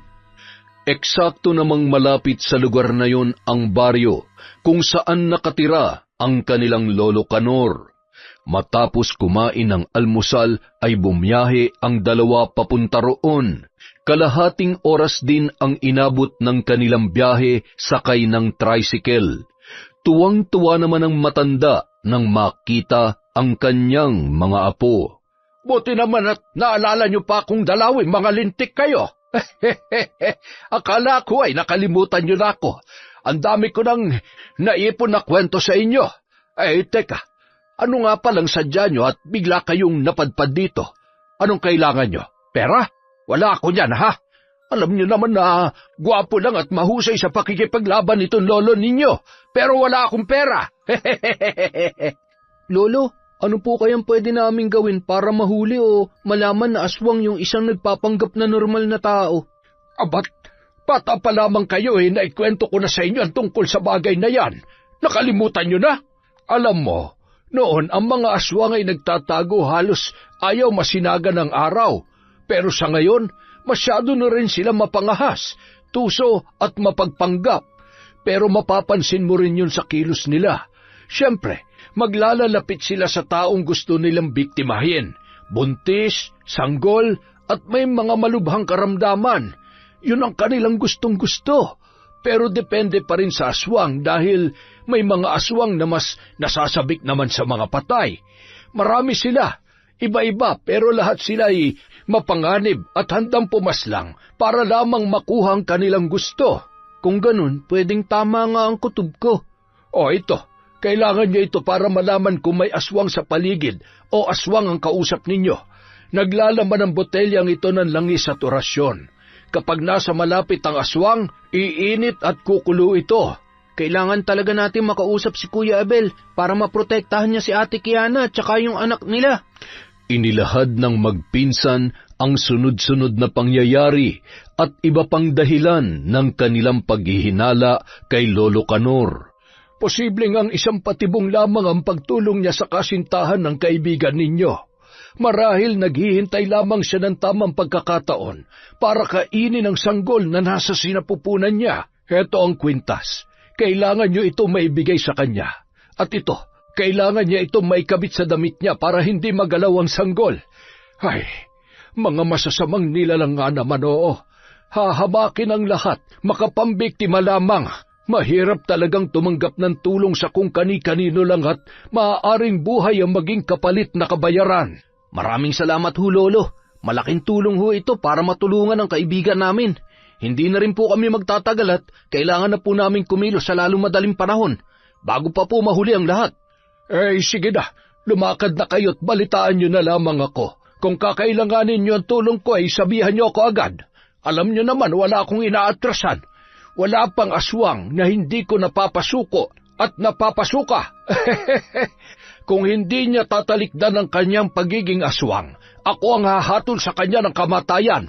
Eksakto namang malapit sa lugar na yon ang baryo kung saan nakatira ang kanilang Lolo Canor. Matapos kumain ng almusal ay bumiyahe ang dalawa papunta roon. Kalahating oras din ang inabot ng kanilang biyahe sakay ng tricycle. Tuwang-tuwa naman ang matanda nang makita ang kanyang mga apo. Buti naman at naalala niyo pa kung dalawin mga lintik kayo. Akala ko ay nakalimutan niyo na ako. Ang dami ko nang naipon na kwento sa inyo. Teka, ano nga palang sadya niyo at bigla kayong napadpad dito? Anong kailangan niyo? Pera? Wala ako niyan, ha? Alam niyo naman na gwapo lang at mahusay sa pakikipaglaban itong lolo ninyo. Pero wala akong pera. Lolo, ano po kayang pwede naming gawin para mahuli o malaman na aswang yung isang nagpapanggap na normal na tao? Abat, bata pa lamang kayo naikwento ko na sa inyo ang tungkol sa bagay na yan. Nakalimutan niyo na? Alam mo, noon ang mga aswang ay nagtatago halos ayaw masinaga ng araw. Pero sa ngayon, masyado na rin sila mapangahas, tuso at mapagpanggap. Pero mapapansin mo rin yun sa kilos nila. Siyempre, maglalalapit sila sa taong gusto nilang biktimahin. Buntis, sanggol, at may mga malubhang karamdaman. Yun ang kanilang gustong-gusto. Pero depende pa rin sa aswang dahil may mga aswang na mas nasasabik naman sa mga patay. Marami sila, iba-iba, pero lahat sila ay mapanganib at handang pumaslang para lamang makuha ang kanilang gusto. Kung ganun, pwedeng tama nga ang kutob ko. Ito. Kailangan niyo ito para malaman kung may aswang sa paligid o aswang ang kausap ninyo. Naglalaman ng botelyang ito ng langis at orasyon. Kapag nasa malapit ang aswang, iinit at kukulo ito. Kailangan talaga natin makausap si Kuya Abel para maprotektahan niya si Ate Kiana at saka yung anak nila. Inilahad ng magpinsan ang sunod-sunod na pangyayari at iba pang dahilan ng kanilang paghihinala kay Lolo Canor. Posibleng ang isang patibong lamang ang pagtulong niya sa kasintahan ng kaibigan ninyo. Marahil naghihintay lamang siya ng tamang pagkakataon para kainin ang sanggol na nasa sinapupunan niya. Heto ang kwintas. Kailangan niyo ito maibigay sa kanya. At ito, kailangan niya ito maikabit sa damit niya para hindi magalaw ang sanggol. Ay, mga masasamang nilalang nga naman, oo. Hahamakin ang lahat, makapambiktima lamang. Mahirap talagang tumanggap ng tulong sa kung kani-kanino lang at maaaring buhay ang maging kapalit na kabayaran. Maraming salamat ho, Lolo. Malaking tulong ho ito para matulungan ang kaibigan namin. Hindi na rin po kami magtatagal at kailangan na po namin kumilos sa lalong madaling panahon, bago pa po mahuli ang lahat. Sige na, lumakad na kayo at balitaan nyo na lamang ako. Kung kakailanganin nyo ang tulong ko ay sabihan nyo ako agad. Alam nyo naman, wala akong inaatrasan. Wala pang aswang na hindi ko napapasuko at napapasuka. Kung hindi niya tatalikdan ang kanyang pagiging aswang, ako ang hahatol sa kanya ng kamatayan.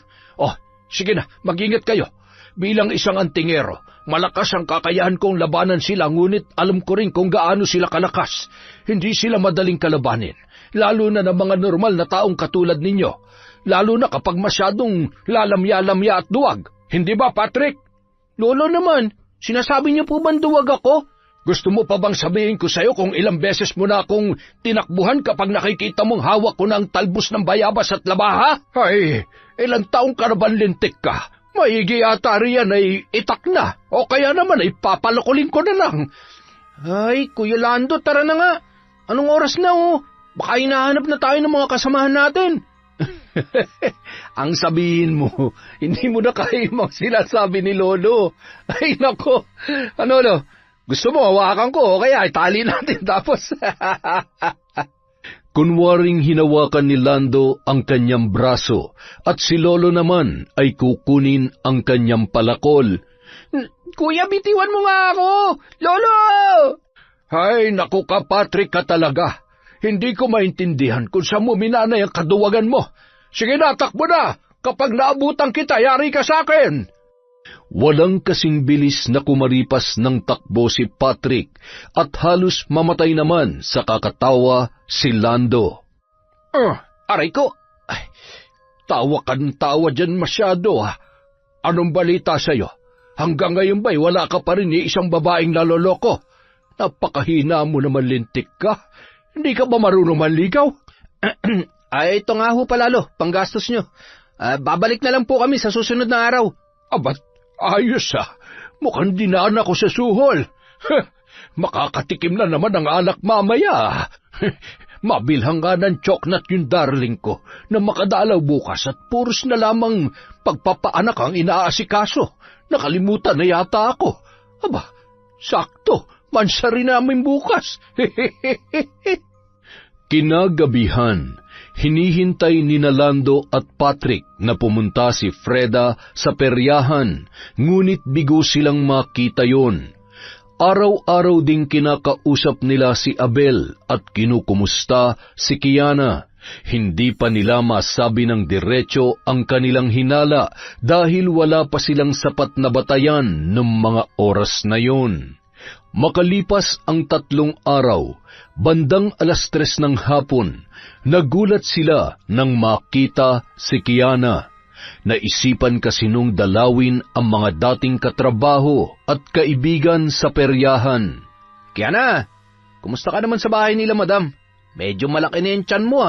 Sige na, mag-ingat kayo. Bilang isang antingero, malakas ang kakayahan kong labanan sila, ngunit alam ko rin kung gaano sila kalakas. Hindi sila madaling kalabanin, lalo na ng mga normal na taong katulad ninyo. Lalo na kapag masyadong lalamya-lamya at duwag. Hindi ba, Patrick? Lolo naman, sinasabi niyo po bang duwag ako? Gusto mo pa bang sabihin ko sa'yo kung ilang beses mo na akong tinakbuhan kapag nakikita mong hawak ko ng talbos ng bayabas at labaha? Ay, ilang taong ka na ba lintik ka? Maigi ata riyan ay itak na, o kaya naman ay papalakulin ko na lang. Ay, Kuya Lando, tara na nga. Anong oras na Baka hinahanap na tayo ng mga kasamahan natin. Ang sabihin mo, hindi mo na kaya yung sinasabi ni Lolo. Ay, nako. Ano? Gusto mo hawakan ko o kaya itali natin tapos. Kunwaring hinawakan ni Lando ang kanyang braso at si Lolo naman ay kukunin ang kanyang palakol. Kuya, bitiwan mo nga ako! Lolo! Ay, naku ka, Patrick, ka talaga. Hindi ko maintindihan kung saan mo minanay ang kaduwagan mo. Sige na, takbo na! Kapag naabutan kita, yari ka sa akin! Walang kasing bilis na kumaripas ng takbo si Patrick at halos mamatay naman sa kakatawa si Lando. Aray ko! Ay, tawa ka ng tawa dyan masyado. Anong balita sa'yo? Hanggang ngayon ba'y wala ka pa rin isang babaeng naloloko? Napakahina mo naman, lintik ka. Hindi ka ba marunong manligaw? Ay, ito nga ho palalo, panggastos nyo. Babalik na lang po kami sa susunod na araw. Abat, ayos mukhang dinaan ako sa suhol. Makakatikim na naman ang alak mamaya. Mabilhan nga ng tsoknat yung darling ko na makadalaw bukas at puros na lamang pagpapaanak ang inaasikaso. Nakalimutan na yata ako. Aba, sakto, mansari namin bukas. Kinagabihan, hinihintay ni Lando at Patrick na pumunta si Freda sa peryahan, ngunit bigo silang makita yon. Araw-araw ding kinakausap nila si Abel at kinukumusta si Kiana. Hindi pa nila masabi ng diretso ang kanilang hinala dahil wala pa silang sapat na batayan ng mga oras na yon. Makalipas ang 3 araw, bandang 3:00 ng hapon, nagulat sila nang makita si Kiana. Naisipan kasi nung dalawin ang mga dating katrabaho at kaibigan sa peryahan. Kiana, kumusta ka naman sa bahay nila, madam? Medyo malaki na yung tiyan mo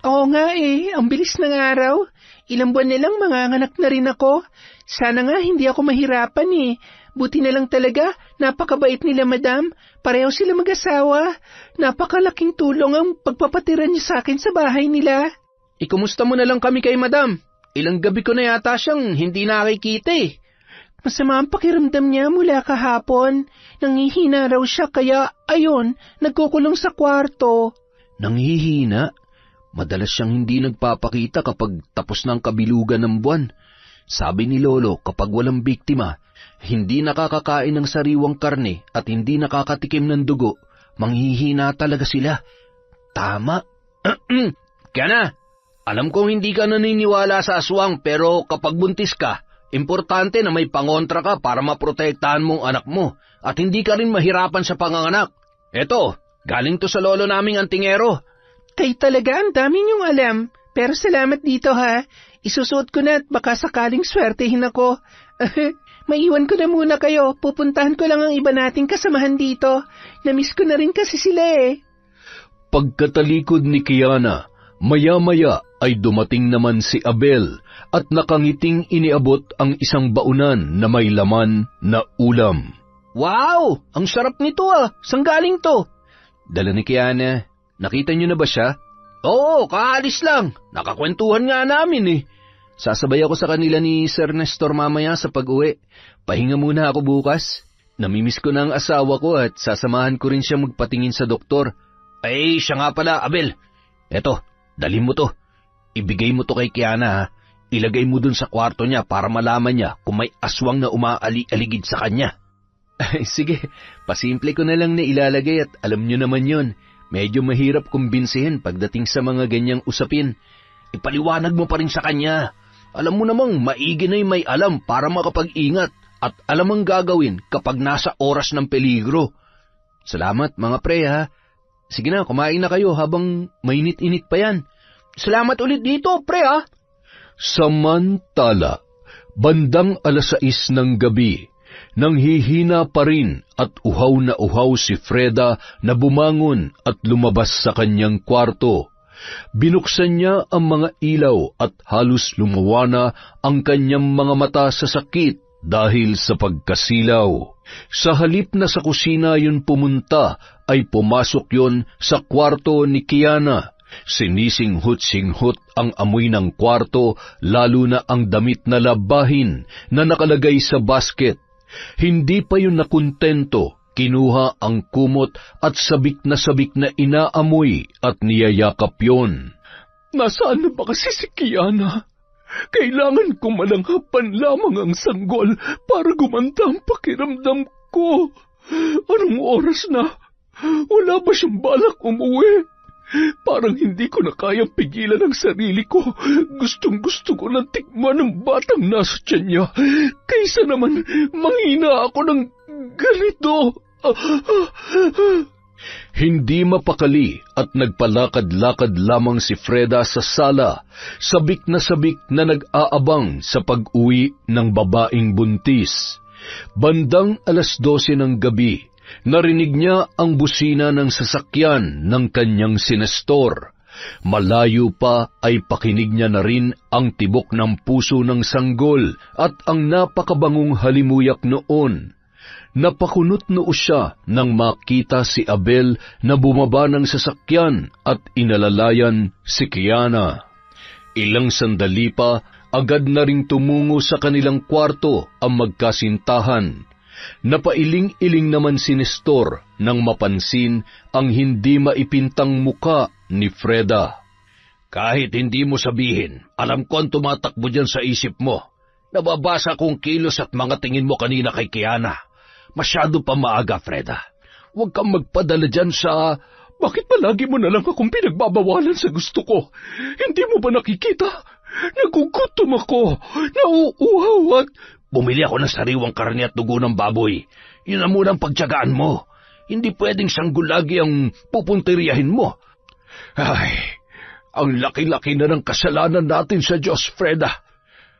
Oo nga ang bilis ng araw. Ilang buwan nilang manganganak na rin ako. Sana nga hindi ako mahirapan Buti na lang talaga, napakabait nila, madam. Pareho sila mag-asawa. Napakalaking tulong ang pagpapatira niya sa akin sa bahay nila. Ikumusta mo na lang kami kay madam? Ilang gabi ko na yata siyang hindi nakikita Masama ang pakiramdam niya mula kahapon. Nangihina raw siya kaya, ayun, nagkukulong sa kwarto. Nanghihina? Madalas siyang hindi nagpapakita kapag tapos ng kabilugan ng buwan. Sabi ni Lolo, kapag walang biktima, hindi nakakakain ng sariwang karne at hindi nakakatikim ng dugo, manghihina talaga sila. Tama. Kaya na, alam kong hindi ka naniniwala sa aswang pero kapag buntis ka, importante na may pangontra ka para maprotektahan mong anak mo at hindi ka rin mahirapan sa panganganak. Eto, galing to sa lolo naming antingero. Kayo talaga, ang dami niyong alam. Pero salamat dito Isusuot ko na at baka sakaling swertehin ako. Maiwan ko na muna kayo. Pupuntahan ko lang ang iba nating kasamahan dito. Namiss ko na rin kasi sila Pagkatalikod ni Kiana, maya-maya ay dumating naman si Abel at nakangiting iniabot ang isang baunan na may laman na ulam. Wow! Ang sarap nito Saan galing to? Dala ni Kiana. Nakita niyo na ba siya? Oo, kaalis lang. Nakakwentuhan nga namin eh. Sasabay ako sa kanila ni Sir Nestor mamaya sa pag-uwi. Pahinga muna ako bukas. Namimiss ko na ang asawa ko at sasamahan ko rin siya magpatingin sa doktor. Ay, siya nga pala, Abel. Eto, dalhin mo to. Ibigay mo to kay Kiana ha. Ilagay mo dun sa kwarto niya para malaman niya kung may aswang na umaali-aligid sa kanya. Ay, sige, pasimple ko na lang na ilalagay at alam niyo naman yun. Medyo mahirap kumbinsihin pagdating sa mga ganyang usapin. Ipaliwanag mo pa rin sa kanya. Alam mo namang maigi na'y may alam para makapag-ingat at alam ang gagawin kapag nasa oras ng peligro. Salamat mga pre ha. Sige na, kumain na kayo habang mainit-init pa yan. Salamat ulit dito pre ha. Samantala, bandang 6:00 ng gabi, nang hihina pa rin at uhaw na uhaw si Freda na bumangon at lumabas sa kanyang kwarto. Binuksan niya ang mga ilaw at halos lumawa na ang kanyang mga mata sa sakit dahil sa pagkasilaw. Sa halip na sa kusina yun pumunta, ay pumasok yon sa kwarto ni Kiana. Sinisinghot-singhot ang amoy ng kwarto, lalo na ang damit na labahin na nakalagay sa basket. Hindi pa yun nakontento, kinuha ang kumot at sabik na inaamoy at niyayakap yon. Nasaan na ba kasi si Kiana? Kailangan kong malanghapan lamang ang sanggol para gumanda ang pakiramdam ko. Anong oras na? Wala ba siyang balak umuwi? Parang hindi ko na kayang pigilan ang sarili ko. Gustong-gusto ko nang tikman ng batang nasa tiyan niya. Kaysa naman manghina ako ng ganito. Hindi mapakali at nagpalakad-lakad lamang si Freda sa sala, sabik na nag-aabang sa pag-uwi ng babaeng buntis. Bandang 12:00 ng gabi, narinig niya ang busina ng sasakyan ng kanyang sinestor. Malayo pa ay pakinig niya na rin ang tibok ng puso ng sanggol at ang napakabangong halimuyak noon. Napakunot noo siya nang makita si Abel na bumaba ng sasakyan at inalalayan si Kiana. Ilang sandali pa, agad na ring tumungo sa kanilang kwarto ang magkasintahan. Napailing-iling naman si Nestor nang mapansin ang hindi maipintang muka ni Freda. Kahit hindi mo sabihin, alam ko ang tumatakbo dyan sa isip mo. Nababasa kong kilos at mga tingin mo kanina kay Kiana. Masyado pa maaga, Freda. Huwag kang magpadala dyan sa... Bakit palagi mo na lang akong pinagbabawalan sa gusto ko? Hindi mo ba nakikita? Nagugutom ako, nauuhaw at... Bumili ako ng sariwang karne at dugo ng baboy. Yun ang munang pagtiyagaan mo. Hindi pwedeng sanggulagi ang pupunteriyahin mo. Ay, ang laki-laki na ng kasalanan natin sa Diyos, Freda.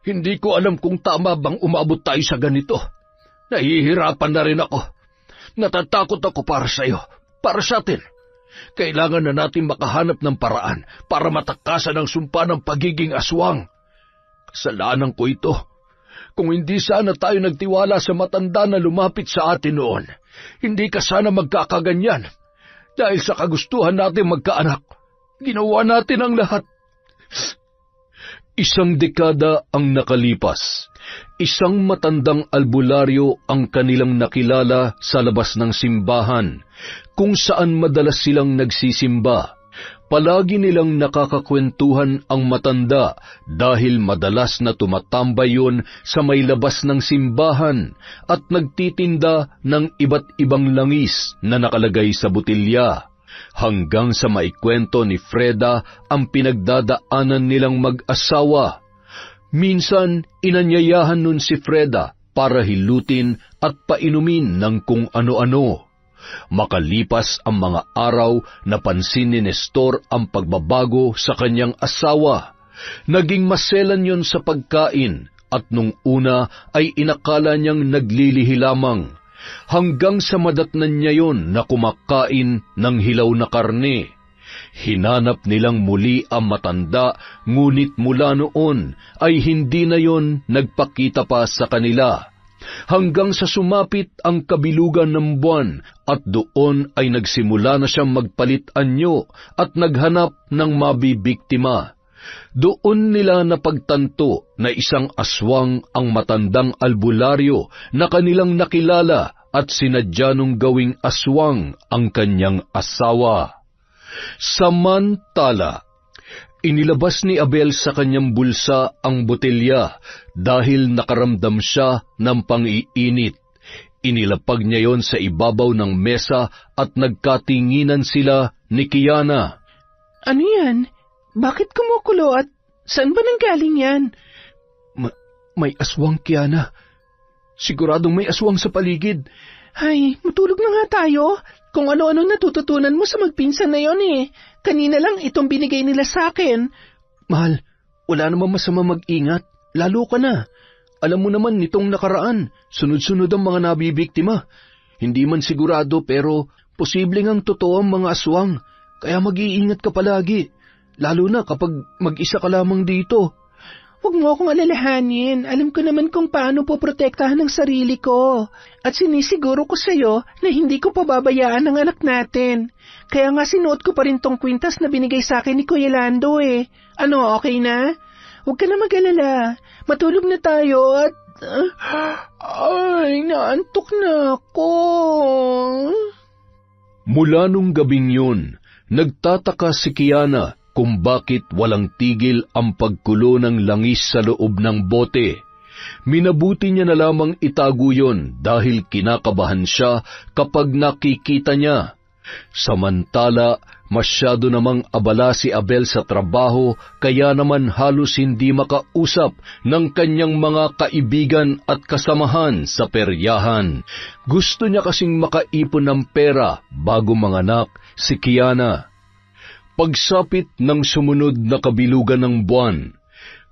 Hindi ko alam kung tama bang umabot tayo sa ganito. Nahihirapan na rin ako. Natatakot ako para sa iyo, para sa atin. Kailangan na natin makahanap ng paraan para matakasan ang sumpa ng pagiging aswang. Kasalanan ko ito. Kung hindi sana tayo nagtiwala sa matanda na lumapit sa atin noon, hindi ka sana magkakaganyan. Dahil sa kagustuhan natin magkaanak, ginawa natin ang lahat. Isang dekada ang nakalipas. Isang matandang albularyo ang kanilang nakilala sa labas ng simbahan, kung saan madalas silang nagsisimba. Palagi nilang nakakakwentuhan ang matanda dahil madalas na tumatambay yun sa may labas ng simbahan at nagtitinda ng iba't ibang langis na nakalagay sa butilya. Hanggang sa maikwento ni Freda ang pinagdadaanan nilang mag-asawa. Minsan, inanyayahan nun si Freda para hilutin at painumin ng kung ano-ano. Makalipas ang mga araw, napansin ni Nestor ang pagbabago sa kanyang asawa. Naging maselan yon sa pagkain at nung una ay inakala niyang naglilihi lamang. Hanggang sa madatnan niya yon na kumakain ng hilaw na karne. Hinanap nilang muli ang matanda, ngunit mula noon ay hindi na yon nagpakita pa sa kanila. hanggang sa sumapit ang kabilugan ng buwan at doon ay nagsimula na siyang magpalit-anyo at naghanap ng mabibiktima. Doon nila napagtanto na isang aswang ang matandang albularyo na kanilang nakilala at sinadya nung gawing aswang ang kanyang asawa. Samantala, inilabas ni Abel sa kanyang bulsa ang botelya dahil nakaramdam siya ng pang-iinit. Inilapag niya yon sa ibabaw ng mesa at nagkatinginan sila ni Kiana. Ano yan? Bakit kumukulo at saan ba nanggaling yan? May aswang, Kiana. Siguradong may aswang sa paligid. Ay, matulog na nga tayo. Kung ano-ano natututunan mo sa magpinsan na yon eh. Kanina lang itong binigay nila sa akin. Mahal, wala namang masama mag-ingat. Lalo ka na. Alam mo naman nitong nakaraan, sunod-sunod ang mga nabibiktima. Hindi man sigurado pero posibleng ang totoo ang mga aswang. Kaya mag-iingat ka palagi. Lalo na kapag mag-isa ka lamang dito. Huwag mo akong alalahanin. Alam ko naman kung paano poprotektahan ang sarili ko. At sinisiguro ko sa'yo na hindi ko pababayaan ang anak natin. Kaya nga sinuot ko pa rin tong kwintas na binigay sa akin ni Kuya Lando eh. Ano, okay na? Huwag ka na mag-alala. Matulog na tayo at... ay, naantok na ako. Mula nung gabing yun, nagtataka si Kiana kung bakit walang tigil ang pagkulo ng langis sa loob ng bote. Minabuti niya na lamang itago yon dahil kinakabahan siya kapag nakikita niya. Samantala, masyado namang abala si Abel sa trabaho kaya naman halos hindi makausap ng kanyang mga kaibigan at kasamahan sa peryahan. Gusto niya kasing makaipon ng pera bago manganak si Kiana. Pagsapit ng sumunod na kabilugan ng buwan,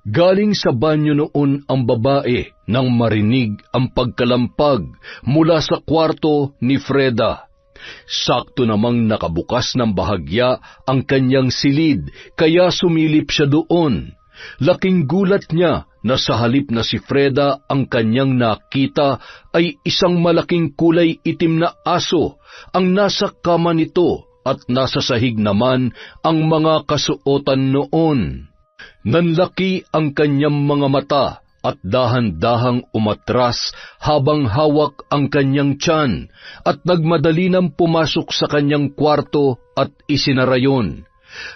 galing sa banyo noon ang babae nang marinig ang pagkalampag mula sa kwarto ni Freda. Sakto namang nakabukas ng bahagya ang kanyang silid, kaya sumilip siya doon. Laking gulat niya na sa halip na si Freda ang kanyang nakita ay isang malaking kulay itim na aso ang nasa kama nito at nasa sahig naman ang mga kasuotan noon. Nanlaki ang kanyang mga mata at dahan-dahang umatras habang hawak ang kanyang tiyan at nagmadali nang pumasok sa kanyang kwarto at isinara yon.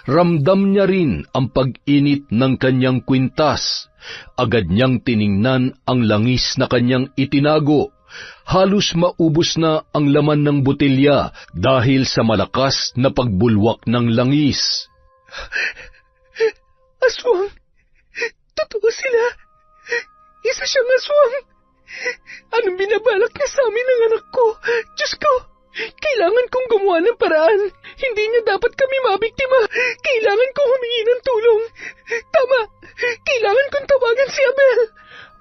Ramdam niya rin ang pag-init ng kanyang kwintas. Agad niyang tiningnan ang langis na kanyang itinago. Halos maubos na ang laman ng botelya dahil sa malakas na pagbulwak ng langis. Aswang! Totoo sila! Isa siyang aswang! Anong binabalak niya sa amin ng anak ko? Diyos ko! Kailangan kong gumawa ng paraan. Hindi niya dapat kami mabiktima. Kailangan kong humingi ng tulong. Tama! Kailangan kong tawagan si Abel.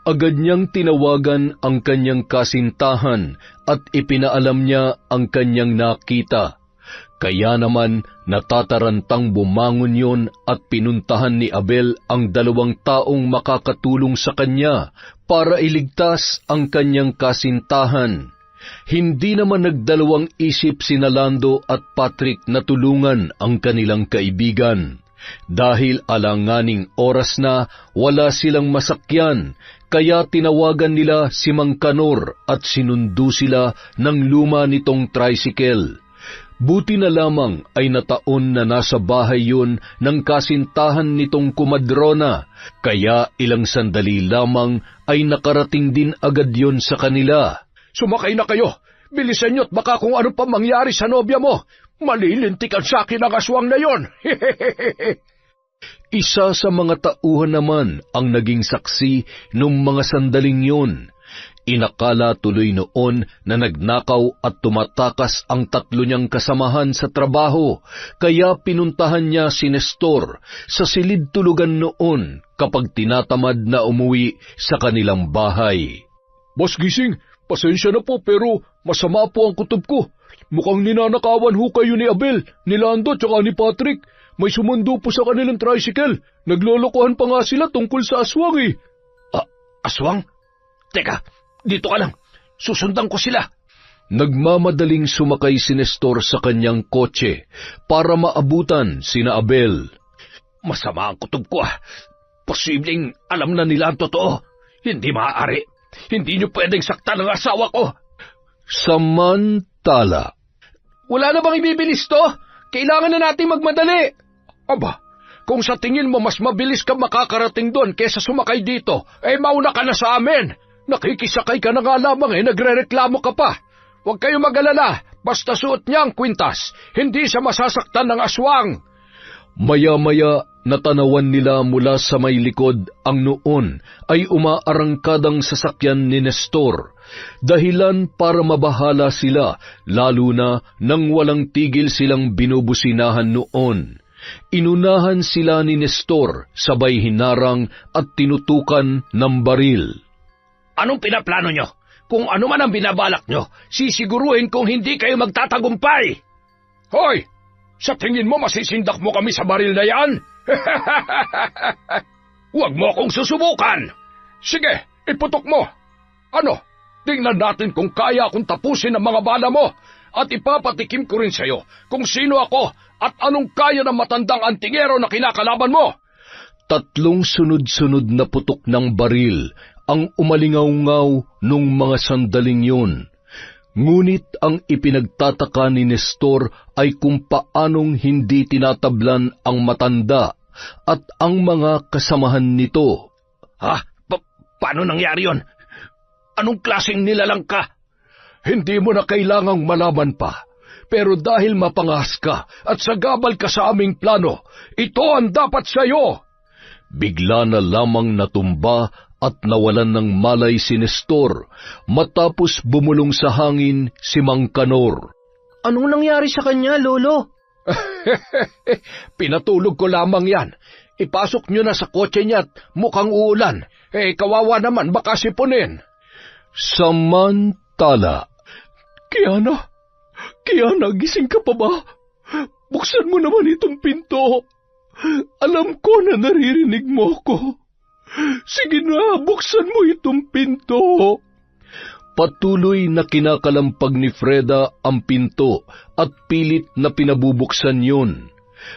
Agad niyang tinawagan ang kanyang kasintahan at ipinaalam niya ang kanyang nakita. Kaya naman natatarantang bumangon yon at pinuntahan ni Abel ang 2 taong makakatulong sa kanya para iligtas ang kanyang kasintahan. Hindi naman nagdalawang isip sina Lando at Patrick na tulungan ang kanilang kaibigan. Dahil alanganing oras na wala silang masakyan, kaya tinawagan nila si Mang Kanor at sinundo sila ng luma nitong tricycle. Buti na lamang ay nataon na nasa bahay yun ng kasintahan nitong kumadrona, kaya ilang sandali lamang ay nakarating din agad yun sa kanila. Sumakay na kayo! Bilisan niyo't baka kung ano pa mangyari sa nobya mo! Malilintikan sa akin ang aswang na yon! Isa sa mga tauhan naman ang naging saksi nung mga sandaling yun. Inakala tuloy noon na nagnakaw at tumatakas ang 3 niyang kasamahan sa trabaho, kaya pinuntahan niya si Nestor sa silid tulugan noon kapag tinatamad na umuwi sa kanilang bahay. Boss Gising, pasensya na po pero masama po ang kutob ko. Mukhang ninanakawan ho kayo ni Abel, ni Lando at ni Patrick. May sumundo po sa kanilang tricycle. Naglolokohan pa nga sila tungkol sa aswang eh. Aswang? Teka, Dito ka lang. Susundan ko sila. Nagmamadaling sumakay si Nestor sa kanyang kotse para maabutan sina Abel. Masama ang kutob ko. Posibleng alam na nila ang totoo. Hindi maaari. Hindi niyo pwedeng saktan ang asawa ko. Samantala, Wala na bang ibibilis to? Kailangan na nating magmadali. Aba, kung sa tingin mo mas mabilis ka makakarating doon kesa sumakay dito, mauna ka na sa amin. Nakikisakay ka na nga lamang nagrereklamo ka pa. Huwag kayo mag-alala, basta suot niya ang kwintas, hindi siya masasaktan ng aswang. maya-maya natanawan nila mula sa may likod ang noon ay umaarangkadang sasakyan ni Nestor, dahilan para mabahala sila, lalo na nang walang tigil silang binubusinahan noon. Inunahan sila ni Nestor, sabay hinarang at tinutukan ng baril. Anong pinaplano nyo? Kung ano man ang binabalak nyo, sisiguruhin kong hindi kayo magtatagumpay. Hoy! Sa tingin mo masisindak mo kami sa baril na yan? Huwag mo akong susubukan! Sige, iputok mo! Ano? Tingnan natin kung kaya akong tapusin ang mga bala mo at ipapatikim ko rin sa'yo kung sino ako at anong kaya ng matandang antingero na kinakalaban mo. 3 sunod-sunod na putok ng baril ang umalingaw-ngaw nung mga sandaling yun. Ngunit ang ipinagtataka ni Nestor ay kung paanong hindi tinatablan ang matanda at ang mga kasamahan nito. Ha? Paano nangyari yon? Anong klaseng nilalang ka? Hindi mo na kailangang malaman pa. Pero dahil mapangas ka at sagabal ka sa aming plano, ito ang dapat sa'yo. Bigla na lamang natumba at nawalan ng malay si Nestor matapos bumulong sa hangin si Mang Kanor. Anong nangyari sa kanya, Lolo? Pinatulog ko lamang yan. Ipasok nyo na sa kotse niya at mukhang uulan. Kawawa naman, baka sipunin. Samantala, Kiana, gising ka pa ba? Buksan mo naman itong pinto. Alam ko na naririnig mo ko. Sige na, buksan mo itong pinto. patuloy na kinakalampag ni Freda ang pinto at pilit na pinabubuksan yun.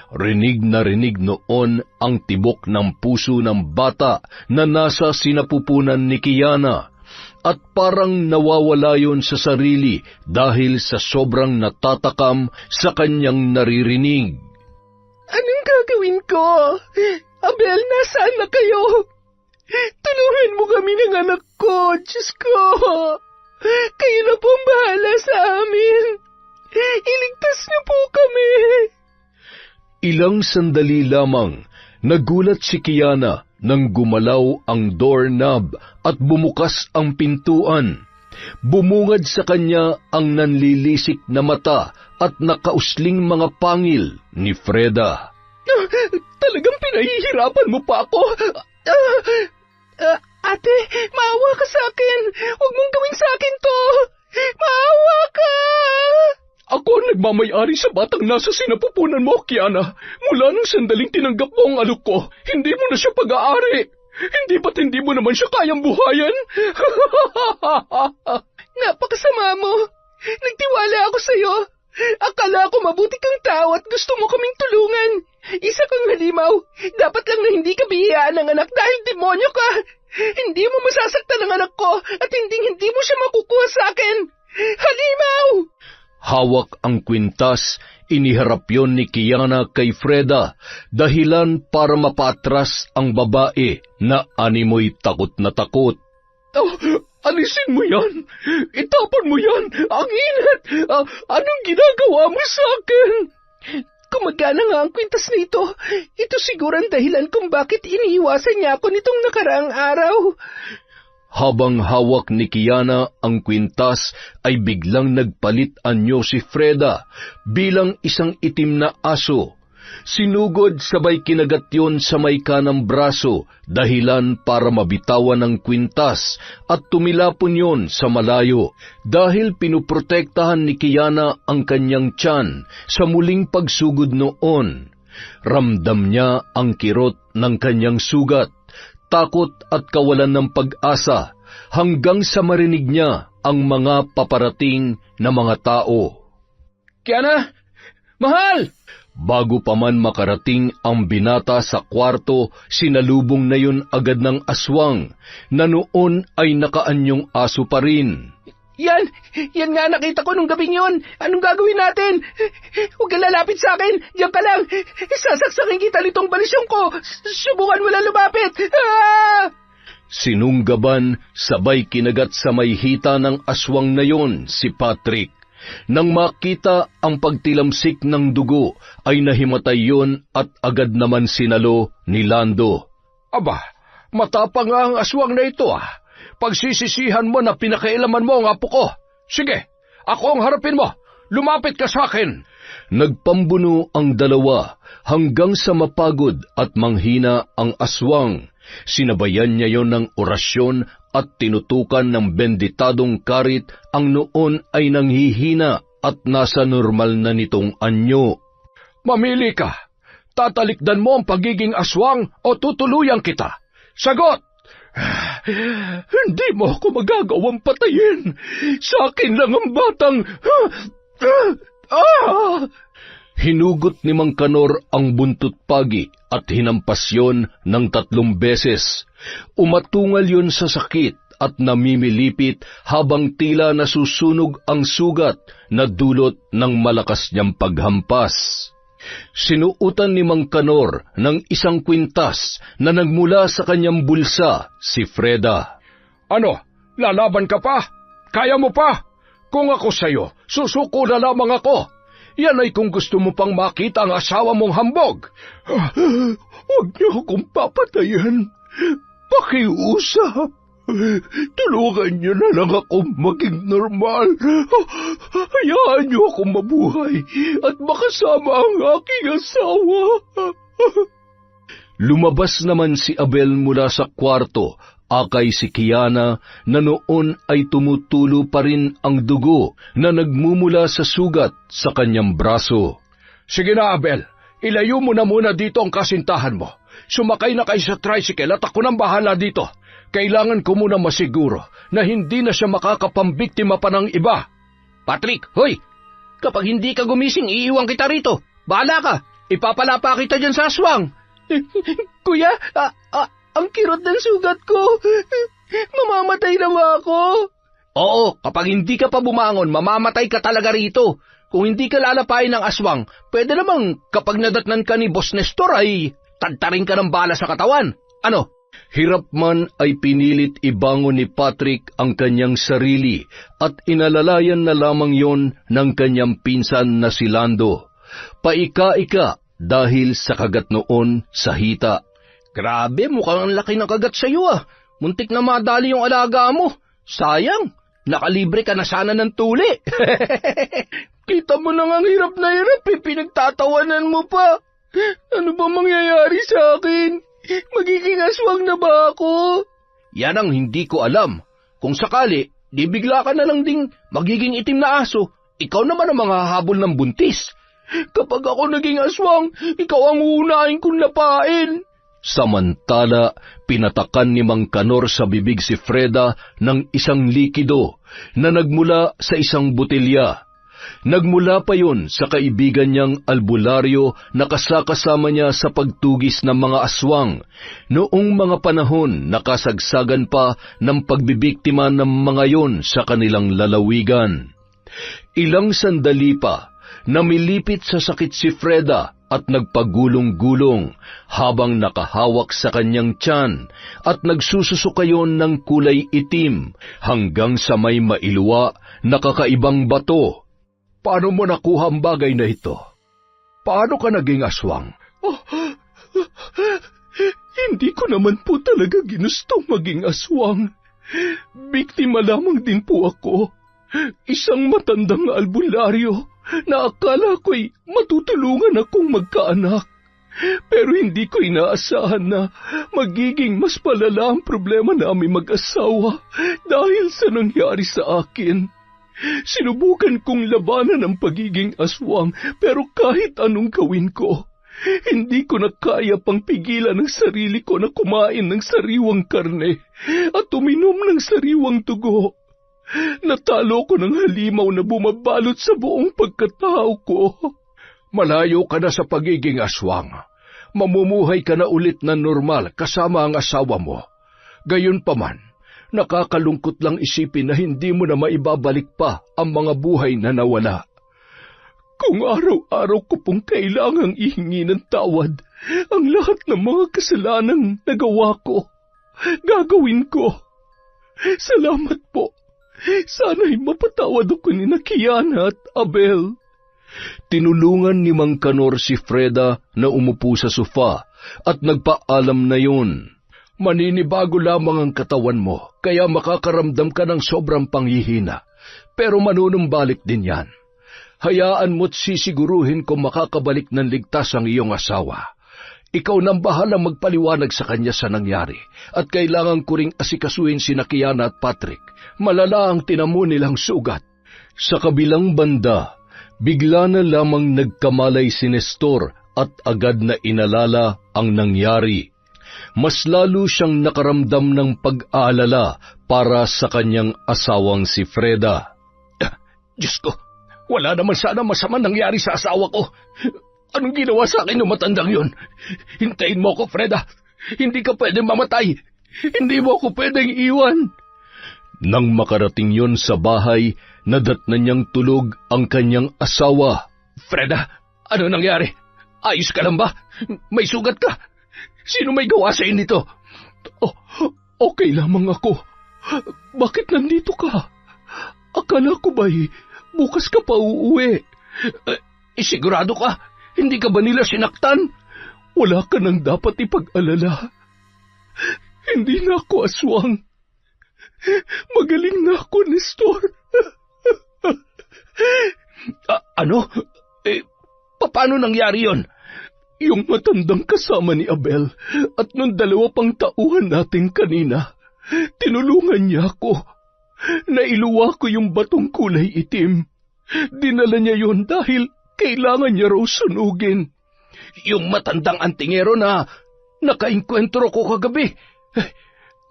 Rinig na rinig noon ang tibok ng puso ng bata na nasa sinapupunan ni Kiana, at parang nawawala yon sa sarili dahil sa sobrang natatakam sa kanyang naririnig. Anong gagawin ko? Abel, nasaan na kayo? Tulungan mo kami ng anak ko, Diyos ko. Kayo na po ang bahala sa amin. Iligtas niyo po kami. Ilang sandali lamang, nagulat si Kiana nang gumalaw ang doorknob at bumukas ang pintuan. Bumungad sa kanya ang nanlilisik na mata at nakausling mga pangil ni Freda. Talagang pinahihirapan mo pa ako. Ate, maawa ka sa akin. Huwag mong gawin sa akin to. Maawa ka. Ako ang nagmamayari sa batang nasa sinapupunan mo, Kiana. Mula nung sandaling tinanggap mo ang alok ko, hindi mo na siya pag-aari. Hindi ba't hindi mo naman siya kayang buhayan? Napakasama mo. Nagtiwala ako sa'yo. Akala ko mabuti kang tao at gusto mo kaming tulungan. Isa kang halimaw. Dapat lang na hindi ka bihiyaan ng anak dahil demonyo ka. Hindi mo masasaktan ang anak ko at hindi mo siya makukuha sa akin. Halimaw! Hawak ang kwintas, iniharap yon ni Kiana kay Freda, dahilan para mapatras ang babae na animoy takot na takot. Oh, alisin mo yan! Itapon mo yan! Ang init! Anong ginagawa mo sa akin? Kumagana nga ang kwintas na ito. Ito siguro ang dahilan kung bakit iniiwasan niya ako nitong nakaraang araw. Habang hawak ni Kiana ang kwintas, ay biglang nagpalit anyo si Freda bilang isang itim na aso. Sinugod sabay kinagat yon sa may kanang braso, dahilan para mabitawan ang kwintas at tumilapon yon sa malayo, dahil pinuprotektahan ni Kiana ang kanyang tiyan sa muling pagsugod noon. Ramdam niya ang kirot ng kanyang sugat, takot at kawalan ng pag-asa, hanggang sa marinig niya ang mga paparating na mga tao. Kiana, mahal! Bago pa man makarating ang binata sa kwarto, sinalubong na yun agad ng aswang, na noon ay nakaanyong aso pa rin. Yan nga nakita ko nung gabing yun. Anong gagawin natin? Huwag kang lalapit sa akin. Diyan ka lang. Sasaksakin kita nitong balisyong ko. Subukan mo lang lumapit. Ah! Sinunggaban, sabay kinagat sa may hita ng aswang na yon si Patrick. Nang makita ang pagtilamsik ng dugo, ay nahimatay yon at agad naman sinalo ni Lando. Aba, matapang nga ang aswang na ito Pagsisisihan mo na pinakailaman mo ang apo ko. Sige, ako ang harapin mo. Lumapit ka sa akin. Nagpambuno ang dalawa hanggang sa mapagod at manghina ang aswang. Sinabayan niya yon ng orasyon at tinutukan ng benditadong karit ang noon ay nanghihina at nasa normal na nitong anyo. Mamili ka. Tatalikdan mo ang pagiging aswang o tutuluyan kita. Sagot! Hindi mo ako magagawang patayin. Sa akin lang ang batang... Hinugot ni Mang Kanor ang buntot pagi at hinampas yon ng 3 beses. Umatungal yon sa sakit at namimilipit habang tila nasusunog ang sugat na dulot ng malakas niyang paghampas. Sinuutan ni Mang Kanor ng 1 kwintas na nagmula sa kanyang bulsa si Freda. Ano, lalaban ka pa? Kaya mo pa? Kung ako sa'yo, susuko na lamang ako. Yan ay kung gusto mo pang makita ang asawa mong hambog. Huwag niyo akong papatayan. Pakiusap. Tulungan niyo na lang ako maging normal. Hayaan niyo akong mabuhay at makasama ang aking asawa. Lumabas naman si Abel mula sa kwarto, akay si Kiana na noon ay tumutulo pa rin ang dugo na nagmumula sa sugat sa kanyang braso. Sige na, Abel. Ilayo mo na muna dito ang kasintahan mo. Sumakay na kayo sa tricycle at ako nang bahala dito. Kailangan ko muna masiguro na hindi na siya makakapambiktima pa ng iba. Patrick, hoy! Kapag hindi ka gumising, iiwan kita rito. Bahala ka! Ipapalapa kita dyan sa aswang. Kuya, ang kirot ng sugat ko. Mamamatay na ba ako? Oo, kapag hindi ka pa bumangon, mamamatay ka talaga rito. Kung hindi ka lalapain ng aswang, pwede namang kapag nadatnan ka ni Boss Nestor ay tadtarin ka ng bala sa katawan. Ano? Hirap man ay pinilit ibangon ni Patrick ang kanyang sarili at inalalayan na lamang yon ng kanyang pinsan na si Lando. Paika-ika dahil sa kagat noon sa hita. Grabe, mukhang ang laki ng kagat sa'yo Muntik na madali yung alaga mo. Sayang, nakalibre ka na sana ng tuli. Kita mo nang ang hirap na hirap pinagtatawanan mo pa. Ano ba mangyayari sa akin? Magiging aswang na ba ako? Yan ang hindi ko alam. Kung sakali, di bigla ka na lang ding magiging itim na aso. Ikaw naman ang manghahabol ng buntis. Kapag ako naging aswang, ikaw ang uunahin kong lapain. Samantala, pinatakan ni Mang Kanor sa bibig si Freda ng 1 likido na nagmula sa 1 botelya. Nagmula pa yon sa kaibigan niyang albularyo na kasakasama niya sa pagtugis ng mga aswang noong mga panahon na kasagsagan pa ng pagbibiktima ng mga yon sa kanilang lalawigan. Ilang sandali pa, namilipit sa sakit si Freda at nagpagulong-gulong habang nakahawak sa kanyang tiyan at nagsususukayon ng kulay itim hanggang sa may mailuwa na kakaibang bato. Paano mo nakuha ang bagay na ito? Paano ka naging aswang? Hindi ko naman po talaga ginustong maging aswang. Biktima lamang din po ako. Isang matandang albularyo na akala ko'y matutulungan akong magkaanak. Pero hindi ko inaasahan na magiging mas palala ang problema namin mag-asawa dahil sa nangyari sa akin. Sinubukan kong labanan ang pagiging aswang pero kahit anong gawin ko, Hindi ko na kaya pang pigilan ang sarili ko na kumain ng sariwang karne at uminom ng sariwang dugo. Natalo ko ng halimaw na bumabalot sa buong pagkatao ko. Malayo ka na sa pagiging aswang. Mamumuhay ka na ulit na normal kasama ang asawa mo. Gayunpaman, nakakalungkot lang isipin na hindi mo na maibabalik pa ang mga buhay na nawala. Kung araw-araw ko pong kailangang ihingi ng tawad ang lahat ng mga kasalanang nagawa ko, gagawin ko. Salamat po. Sana'y mapatawad ako ni Kiana at Abel. Tinulungan ni Mang Kanor si Freda na umupo sa sofa at nagpaalam na yun. Maninibago lamang ang katawan mo, kaya makakaramdam ka ng sobrang panghihina. Pero manunumbalik din yan. Hayaan mo't sisiguruhin kung makakabalik ng ligtas ang iyong asawa. Ikaw nang bahalang magpaliwanag sa kanya sa nangyari, at kailangan ko ring asikasuhin si Kiana at Patrick. Malala ang tinamo nilang sugat. Sa kabilang banda, bigla na lamang nagkamalay si Nestor at agad na inalala ang nangyari. Mas lalo siyang nakaramdam ng pag-aalala para sa kanyang asawang si Freda. Diyos ko, wala naman sana masama nangyari sa asawa ko. Anong ginawa sa akin ng matandang yun? Hintayin mo ako, Freda. Hindi ka pwedeng mamatay. Hindi mo ako pwedeng iwan. Nang makarating yon sa bahay, nadatnan niyang tulog ang kanyang asawa. Freda, ano nangyari? Ayos ka lang ba? May sugat ka? Sino may gawa sa nito? Oh, okay lamang ako. Bakit nandito ka? Akala ko ba'y bukas ka pa uuwi? Sigurado ka? Hindi ka ba nila sinaktan? Wala ka nang dapat ipag-alala. Hindi na ako aswang. Magaling na ako, Nestor. Ano? Paano nangyari yon? Yung matandang kasama ni Abel at nung 2 pang tauhan natin kanina, tinulungan niya ako. Nailuwa ko yung batong kulay itim. Dinala niya yon dahil kailangan niya raw sunugin. Yung matandang antingero na nakainkwentro ko kagabi.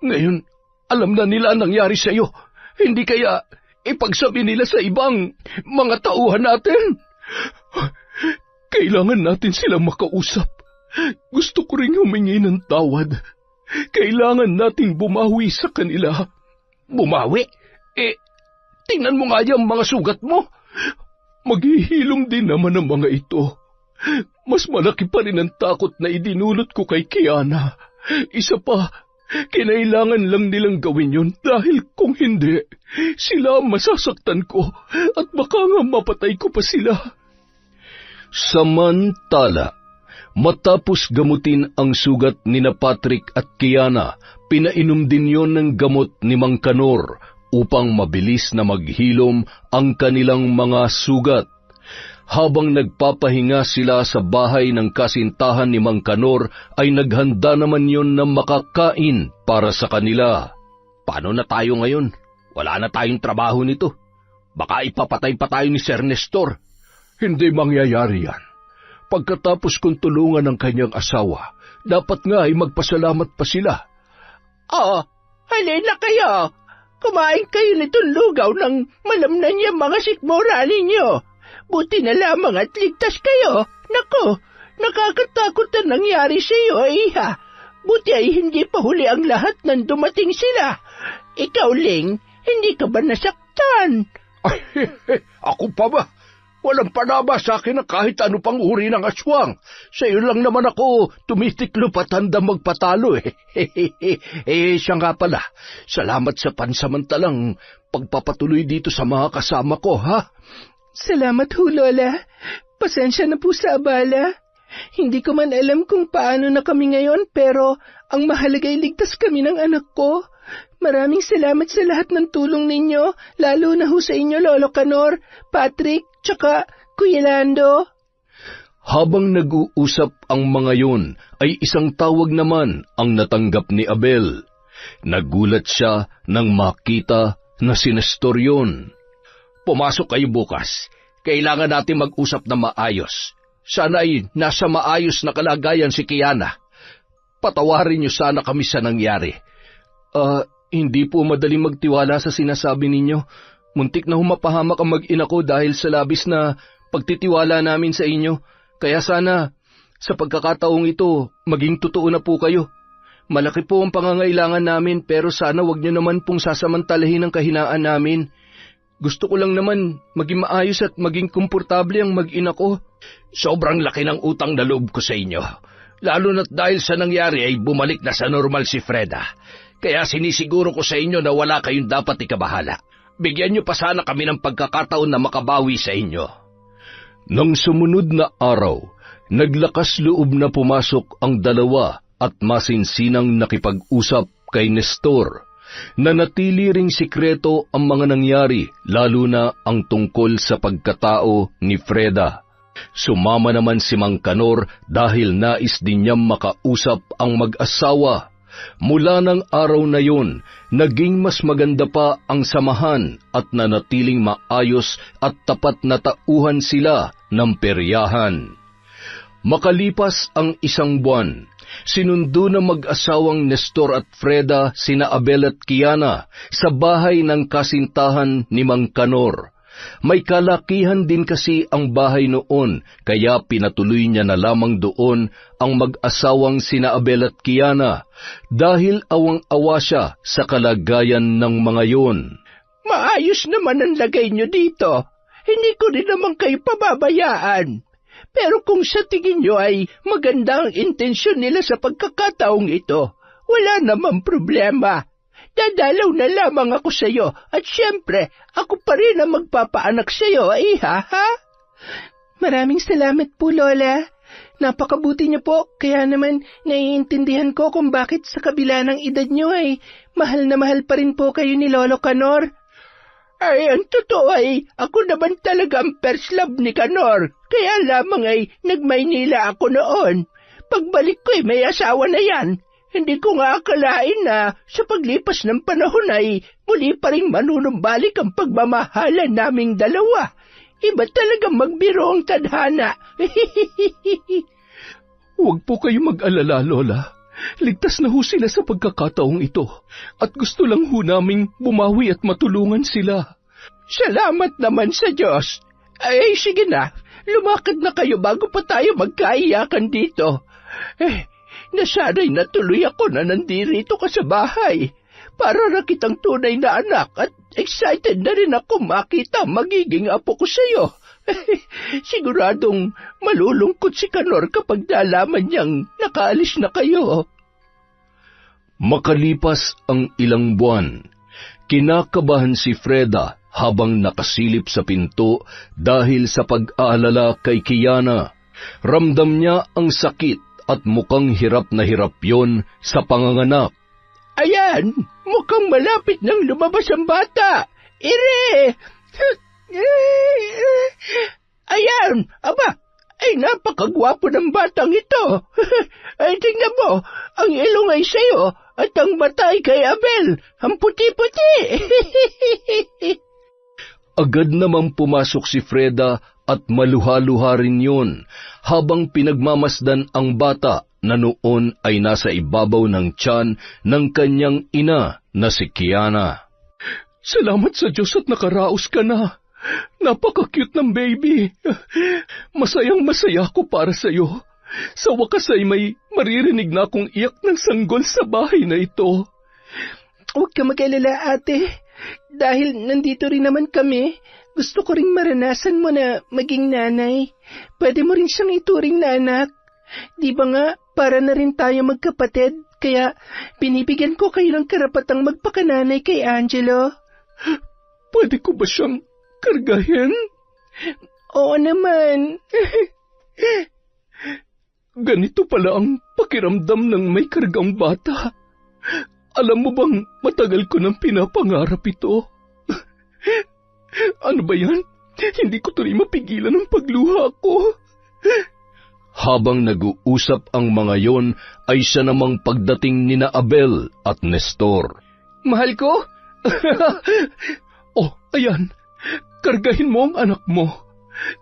Ngayon, alam na nila ang nangyari sa iyo. Hindi kaya ipagsabi nila sa ibang mga tauhan natin? Kailangan natin silang makausap. Gusto ko ring humingi ng tawad. Kailangan nating bumawi sa kanila. Bumawi? Tingnan mo nga yung mga sugat mo. Maghihilom din naman ang mga ito. Mas malaki pa rin ang takot na idinulot ko kay Kiana. Isa pa, kinailangan lang nilang gawin yun dahil kung hindi, sila masasaktan ko at baka nga mapatay ko pa sila. Samantala, matapos gamutin ang sugat ni Patrick at Kiana, pinainom din yon ng gamot ni Mang Kanor upang mabilis na maghilom ang kanilang mga sugat. Habang nagpapahinga sila sa bahay ng kasintahan ni Mang Kanor, ay naghanda naman yon na makakain para sa kanila. Paano na tayo ngayon? Wala na tayong trabaho nito. Baka ipapatay pa tayo ni Sir Nestor. Hindi mangyayari yan. Pagkatapos kong tulungan ang kanyang asawa, dapat nga ay magpasalamat pa sila. Halina kayo. Kumain kayo nitong lugaw ng malamnan niya mga sikmura ninyo. Buti na lamang at ligtas kayo. Nako, nakakatakot na nangyari sa iyo, iha. Buti ay hindi pa huli ang lahat nang dumating sila. Ikaw, Ling, hindi ka ba nasaktan? Ako pa ba? Walang panaba sa akin na kahit ano pang uri ng aswang. Sa iyo lang naman ako tumitiklop at handa magpatalo siya nga pala. Salamat sa pansamantalang pagpapatuloy dito sa mga kasama ko, ha? Salamat ho, Lola. Pasensya na po sa abala. Hindi ko man alam kung paano na kami ngayon, pero ang mahalaga ay ligtas kami ng anak ko. Maraming salamat sa lahat ng tulong ninyo, lalo na ho sa inyo, Lolo Kanor, Patrick, tsaka Kuya Lando. Habang nag-uusap ang mga yun, ay isang tawag naman ang natanggap ni Abel. Nagulat siya nang makita na si Nestor yun. Pumasok kayo bukas. Kailangan natin mag-usap na maayos. sana ay nasa maayos na kalagayan si Kiana. Patawarin niyo sana kami sa nangyari. Hindi po madaling magtiwala sa sinasabi ninyo. Muntik na humapahamak ang mag-ina ko dahil sa labis na pagtitiwala namin sa inyo. Kaya sana, sa pagkakataong ito, maging totoo na po kayo. Malaki po ang pangangailangan namin pero sana wag niyo naman pong sasamantalahin ang kahinaan namin. Gusto ko lang naman maging maayos at maging komportable ang mag-ina ko. Sobrang laki ng utang na loob ko sa inyo. Lalo na't dahil sa nangyari ay bumalik na sa normal si Freda. Kaya sinisiguro ko sa inyo na wala kayong dapat ikabahala. Bigyan niyo pa sana kami ng pagkakataon na makabawi sa inyo. Nang sumunod na araw, naglakas loob na pumasok ang dalawa at masinsinang nakipag-usap kay Nestor. Nanatili ring sikreto ang mga nangyari, lalo na ang tungkol sa pagkatao ni Freda. Sumama naman si Mang Kanor dahil nais din niyang makausap ang mag-asawa. Mula ng araw na yon, naging mas maganda pa ang samahan at nanatiling maayos at tapat na tauhan sila ng peryahan. Makalipas ang isang buwan, sinundo ng mag-asawang Nestor at Freda sina Abel at Kiana sa bahay ng kasintahan ni Mang Kanor. May kalakihan din kasi ang bahay noon, kaya pinatuloy niya na lamang doon ang mag-asawang sina Abel at Kiana dahil awang-awa siya sa kalagayan ng mga yon. Maayos naman ang lagay nyo dito. Hindi ko rin naman kayo pababayaan. Pero kung sa tingin nyo ay maganda ang intensyon nila sa pagkakataong ito, wala namang problema. Dadalaw na lamang ako sa iyo at siyempre, ako pa rin ang magpapaanak sa iyo, ha? Maraming salamat po, Lola. Napakabuti niyo po, kaya naman naiintindihan ko kung bakit sa kabila ng edad niyo ay mahal na mahal pa rin po kayo ni Lolo Kanor. Ay, ang totoo ay, ako naman talaga ang first love ni Kanor, kaya lamang ay nagmaynila ako noon. Pagbalik ko ay may asawa na yan. Hindi ko nga akalain na sa paglipas ng panahon ay muli pa rin manunumbalik ang pagmamahalan naming dalawa. Iba talagang magbiro ang tadhana. Huwag po kayo mag-alala, Lola. Ligtas na ho sila sa pagkakataong ito at gusto lang ho naming bumawi at matulungan sila. Salamat naman sa Diyos. Ay, sige na. Lumakad na kayo bago pa tayo magkaiyakan dito. Nasanay na tuloy ako na nandirito ka sa bahay. Para na kitang tunay na anak at excited na rin ako makita magiging apo ko sa iyo. Siguradong malulungkot si Kanor kapag nalaman niyang nakaalis na kayo. Makalipas ang ilang buwan, kinakabahan si Freda habang nakasilip sa pinto dahil sa pag-aalala kay Kiana. Ramdam niya ang sakit at mukhang hirap na hirap yon sa panganganak. Ayan, mukhang malapit nang lumabas ang bata. Ire! Ayan, aba, ay napakagwapo ng batang ito. Ay, tingnan mo, ang ilong ay sayo at ang mata ay kay Abel, ang puti-puti. Agad namang pumasok si Freda at maluha-luha rin yun, habang pinagmamasdan ang bata na noon ay nasa ibabaw ng tiyan ng kanyang ina na si Kiana. Salamat sa Diyos at nakaraos ka na. Napaka-cute ng baby. Masayang-masaya ko para sa iyo. Sa wakas ay may maririnig na akong iyak ng sanggol sa bahay na ito. Huwag ka mag-alala, ate. Dahil nandito rin naman kami, gusto ko ring maranasan mo na maging nanay. Pwede mo rin siyang ituring na anak. Di ba nga, para na rin tayo magkapatid, kaya binibigyan ko kayo ng karapatang magpakananay kay Angelo. Pwede ko ba siyang kargahin? Oo naman. Ganito pala ang pakiramdam ng may kargang bata. Alam mo bang matagal ko nang pinapangarap ito? Ano ba yan? Hindi ko tuloy mapigilan ang pagluha ko. Habang nag-uusap ang mga yon, ay siya namang pagdating nina Abel at Nestor. Mahal ko? Oh, ayan. Kargahin mo ang anak mo.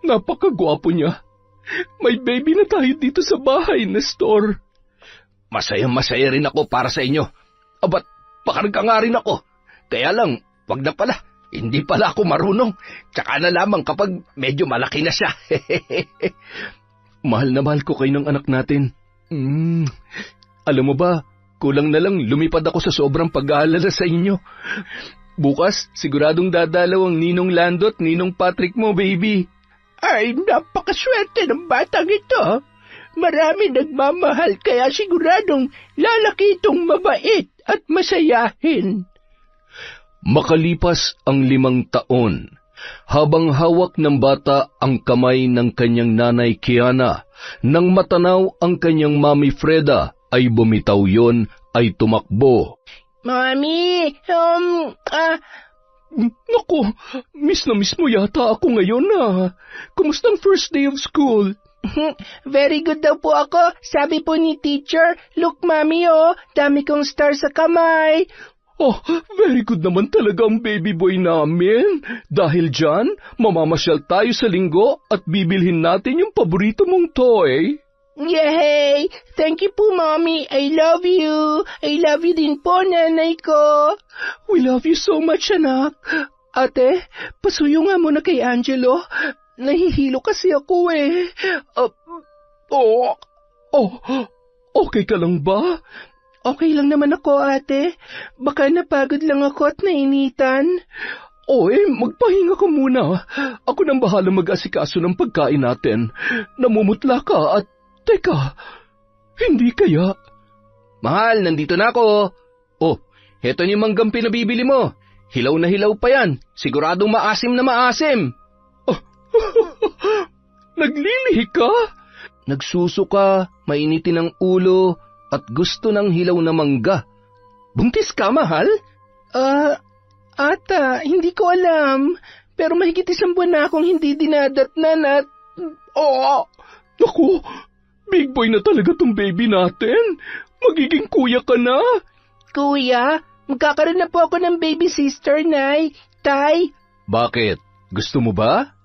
Napakagwapo niya. May baby na tayo dito sa bahay, Nestor. Masaya rin ako para sa inyo. Abat, pakarga nga rin ako. Kaya lang, wag na pala. Hindi pala ako marunong. Tsaka na lamang kapag medyo malaki na siya. Mahal na mahal ko kayo ng anak natin. Alam mo ba, kulang na lang lumipad ako sa sobrang pag-aalala sa inyo. Bukas, siguradong dadalaw ang Ninong Lando at Ninong Patrick mo, baby. Ay, napakaswerte ng batang ito. Marami nagmamahal kaya siguradong lalaki itong mabait at masayahin. Makalipas ang 5 taon, habang hawak ng bata ang kamay ng kanyang nanay Kiana, nang matanaw ang kanyang mami Freda, ay bumitaw yon ay tumakbo. Mami, Naku, miss na miss mo yata ako ngayon Kumusta ang first day of school? very good daw po ako. Sabi po ni teacher, look mami dami kong star sa kamay. Oh, very good naman talaga ang baby boy namin. Dahil dyan, mamamasyal tayo sa linggo at bibilhin natin yung paborito mong toy. Yay! Thank you po, Mommy. I love you. I love you din po, nanay ko. We love you so much, anak. Ate, pasuyo nga muna kay Angelo. Nahihilo kasi ako Okay ka lang ba? Okay lang naman ako, ate. Baka napagod lang ako at nainitan. Magpahinga ka muna. Ako nang bahala mag-asikaso ng pagkain natin. Namumutla ka at, teka, hindi kaya? Mahal, nandito na ako. Heto yung manggang pinabibili mo. Hilaw na hilaw pa yan. Siguradong maasim na maasim. Naglilihi ka? Nagsusuka, mainitin ang ulo, at gusto ng hilaw na mangga. Buntis ka, mahal? Ata, hindi ko alam. Pero mahigit 1 buwan na akong hindi dinadatnan at... Naku, big boy na talaga tong baby natin. Magiging kuya ka na. Kuya, magkakaroon na po ako ng baby sister, Nay. Tay. Bakit? Gusto mo ba?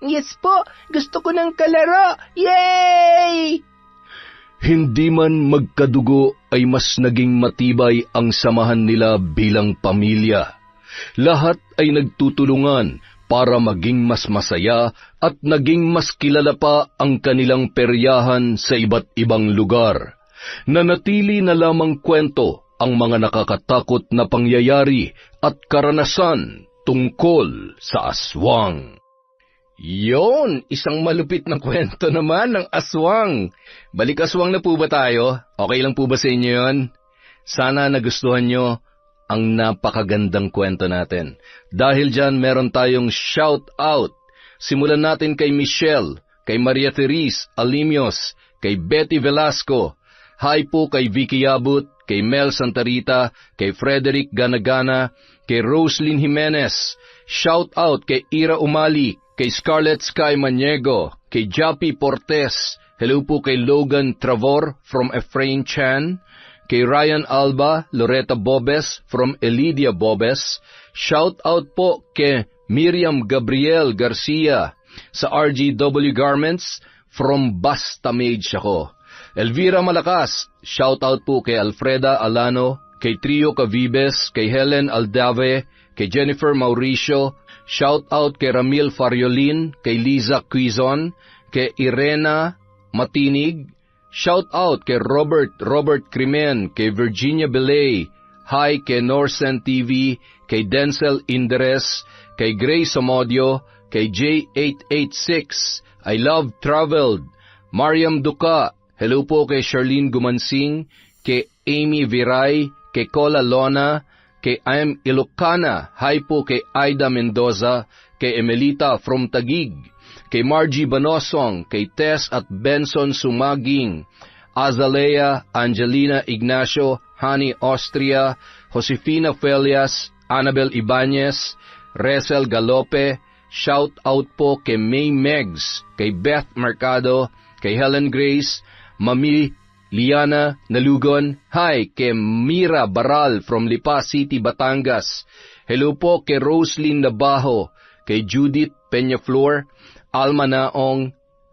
Yes po, gusto ko ng kalaro. Yay! Hindi man magkadugo ay mas naging matibay ang samahan nila bilang pamilya. Lahat ay nagtutulungan para maging mas masaya at naging mas kilala pa ang kanilang peryahan sa iba't ibang lugar. Nanatili na lamang kwento ang mga nakakatakot na pangyayari at karanasan tungkol sa aswang. Yon, isang malupit na kwento naman ng aswang. Balik aswang na po ba tayo? Okay lang po ba sa inyo yun? Sana nagustuhan nyo ang napakagandang kwento natin. Dahil dyan, meron tayong shout out. Simulan natin kay Michelle, kay Maria Therese Alimios, kay Betty Velasco. Hi po kay Vicky Yabut, kay Mel Santarita, kay Frederick Ganagana, kay Roslyn Jimenez. Shout out kay Ira Umali, kay Scarlett Sky Maniego, kay Jappy Portes, hello po kay Logan Travor from Efrain Chan, kay Ryan Alba, Loretta Bobes from Elidia Bobes, shout out po kay Miriam Gabriel Garcia sa RGW Garments from Basta Mage ako. Elvira Malakas, shout out po kay Alfreda Alano, kay Trio Cavibes, kay Helen Aldave, kay Jennifer Mauricio. Shout out kay Ramil Fariolin, kay Liza Quizon, kay Irena Matinig. Shout out kay Robert Crimen, kay Virginia Belay. Hi kay Norsen TV, kay Denzel Inderes, kay Grace Amodio, kay J886. I Love Traveled. Mariam Duca, hello po kay Charlene Gumansing, kay Amy Viray, kay Cola Lona, kay I'm Ilocana, hi po kay Aida Mendoza, kay Emelita from Taguig, kay Margie Banosong, kay Tess at Benson Sumaging, Azalea, Angelina Ignacio, Hani Austria, Josefina Felias, Annabel Ibanez, Resel Galope. Shout out po kay May Megs, kay Beth Mercado, kay Helen Grace, Mami Liana Nalugon, hi kay Mira Baral from Lipa City, Batangas. Hello po kay Roslyn Nabajo, kay Judith Peñaflor, Alma Naong,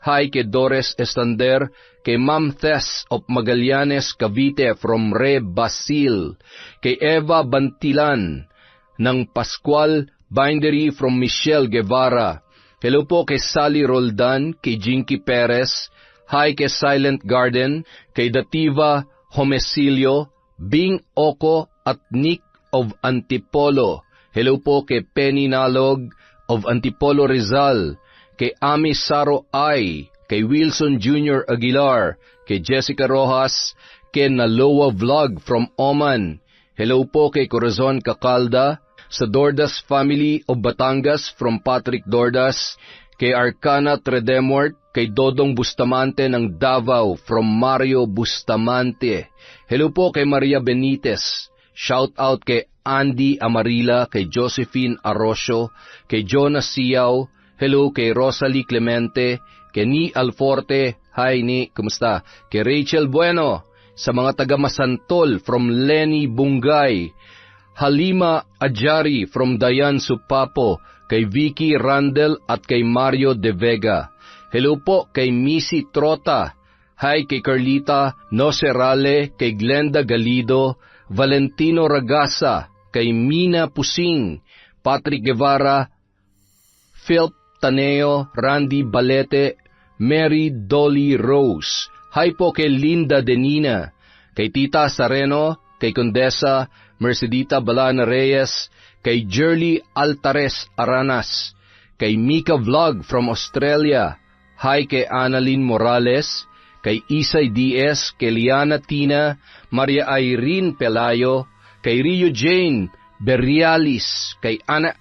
Hi kay Dores Estander, kay Ma'am Tess of Magallanes, Cavite from Re Basil, kay Eva Bantilan ng Pascual Bindery from Michelle Guevara. Hello po kay Sally Roldan, kay Jinky Perez. Hi kay Silent Garden, kay Dativa Homesilio, Bing Oko at Nick of Antipolo. Hello po kay Penny Nalog of Antipolo Rizal, kay Ami Saro Ay, kay Wilson Jr. Aguilar, kay Jessica Rojas, kay Naloa Vlog from Oman. Hello po kay Corazon Cacalda, sa Dordas family of Batangas from Patrick Dordas, kay Arcana Tredemort, kay Dodong Bustamante ng Davao from Mario Bustamante. Hello po kay Maria Benitez. Shout out kay Andy Amarila, kay Josephine Arrocio, kay Jonas Siao. Hello kay Rosalie Clemente, kay Ni Alforte. Hi Ni, kumusta? Kay Rachel Bueno, sa mga taga Masantol from Lenny Bungay. Halima Adjari from Dayan Supapo, kay Vicky Randel at kay Mario De Vega. Hello po kay Missy Trota. Hi kay Carlita Nocerale, kay Glenda Galido, Valentino Ragasa, kay Mina Pusing, Patrick Guevara, Philip Taneo, Randy Balete, Mary Dolly Rose. Hi po kay Linda Denina, kay Tita Sareno, kay Condesa Mercedita Balana Reyes, kay Jerly Altares Aranas, kay Mika Vlog from Australia. Hi kay Annalyn Morales, kay Isay Diaz, kay Liana Tina, Maria Irene Pelayo, kay Rio Jane Berrialis, kay Ana,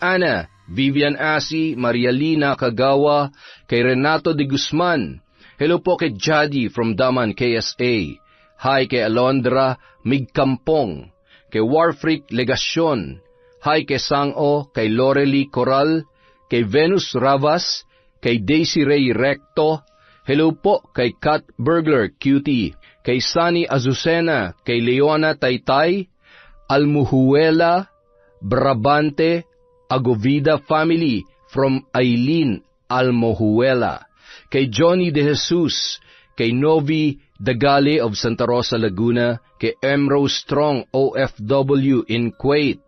Vivian Asi, Maria Lina Kagawa, kay Renato de Guzman. Hello po kay Jadi from Daman, KSA. Hi kay Alondra Migkampong, kay Warfreak Legasyon. Hi kay Sango, kay Lorely Coral, kay Venus Ravas, kay Daisy Ray Recto. Hello po kay Kat Burglar Cutie, kay Sunny Azucena, kay Leona Taytay, Almuhuela, Brabante, Agovida family from Aileen Almohuela, kay Johnny De Jesus, kay Novi Dagale of Santa Rosa, Laguna, kay Emrose Strong OFW in Kuwait,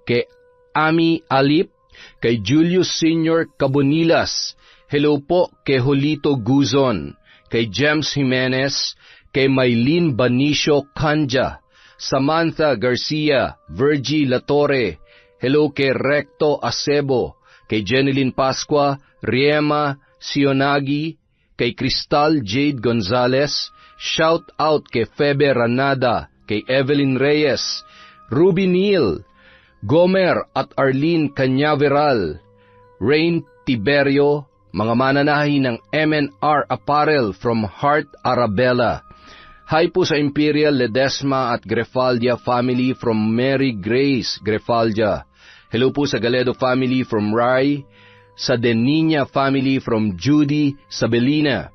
kay Ami Alip, kay Julius Senior Cabonilas. Hello po kay Jolito Guzon, kay James Jimenez, kay Maylene Banicio Canja, Samantha Garcia, Virgie Latore. Hello kay Recto Acebo, kay Jeneline Pascua, Riema Sionagi, kay Cristal Jade Gonzalez. Shout out kay Febe Ranada, kay Evelyn Reyes, Ruby Neal, Gomer at Arlene Canyaveral, Rain Tiberio, mga mananahi ng MNR Apparel from Heart Arabella. Hi po sa Imperial Ledesma at Grefaldia family from Mary Grace Grefaldia. Hello po sa Galedo family from Rai, sa Deniña family from Judy Sabelina.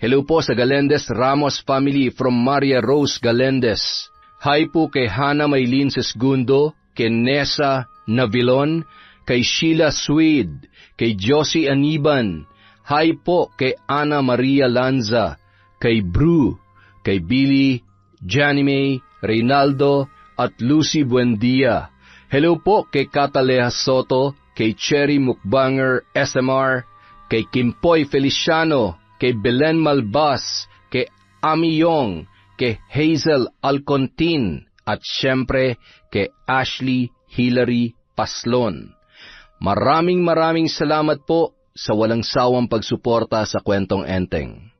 Hello po sa Galendez Ramos family from Maria Rose Galendez. Hi po kay Hana Maylin Sesgundo, kay Nessa Navilon, kay Sheila Swede, kay Josie Aniban. Hi po kay Ana Maria Lanza, kay Bru, kay Billy, Janime, Reynaldo, at Lucy Buendia. Hello po kay Cataleja Soto, kay Cherry Mukbanger SMR, kay Kimpoy Feliciano, kay Belen Malbas, kay Ami Yong, kay Hazel Alcontin, at syempre kay Ashley Hillary Paslon. Maraming salamat po sa walang sawang pagsuporta sa Kwentong Enteng.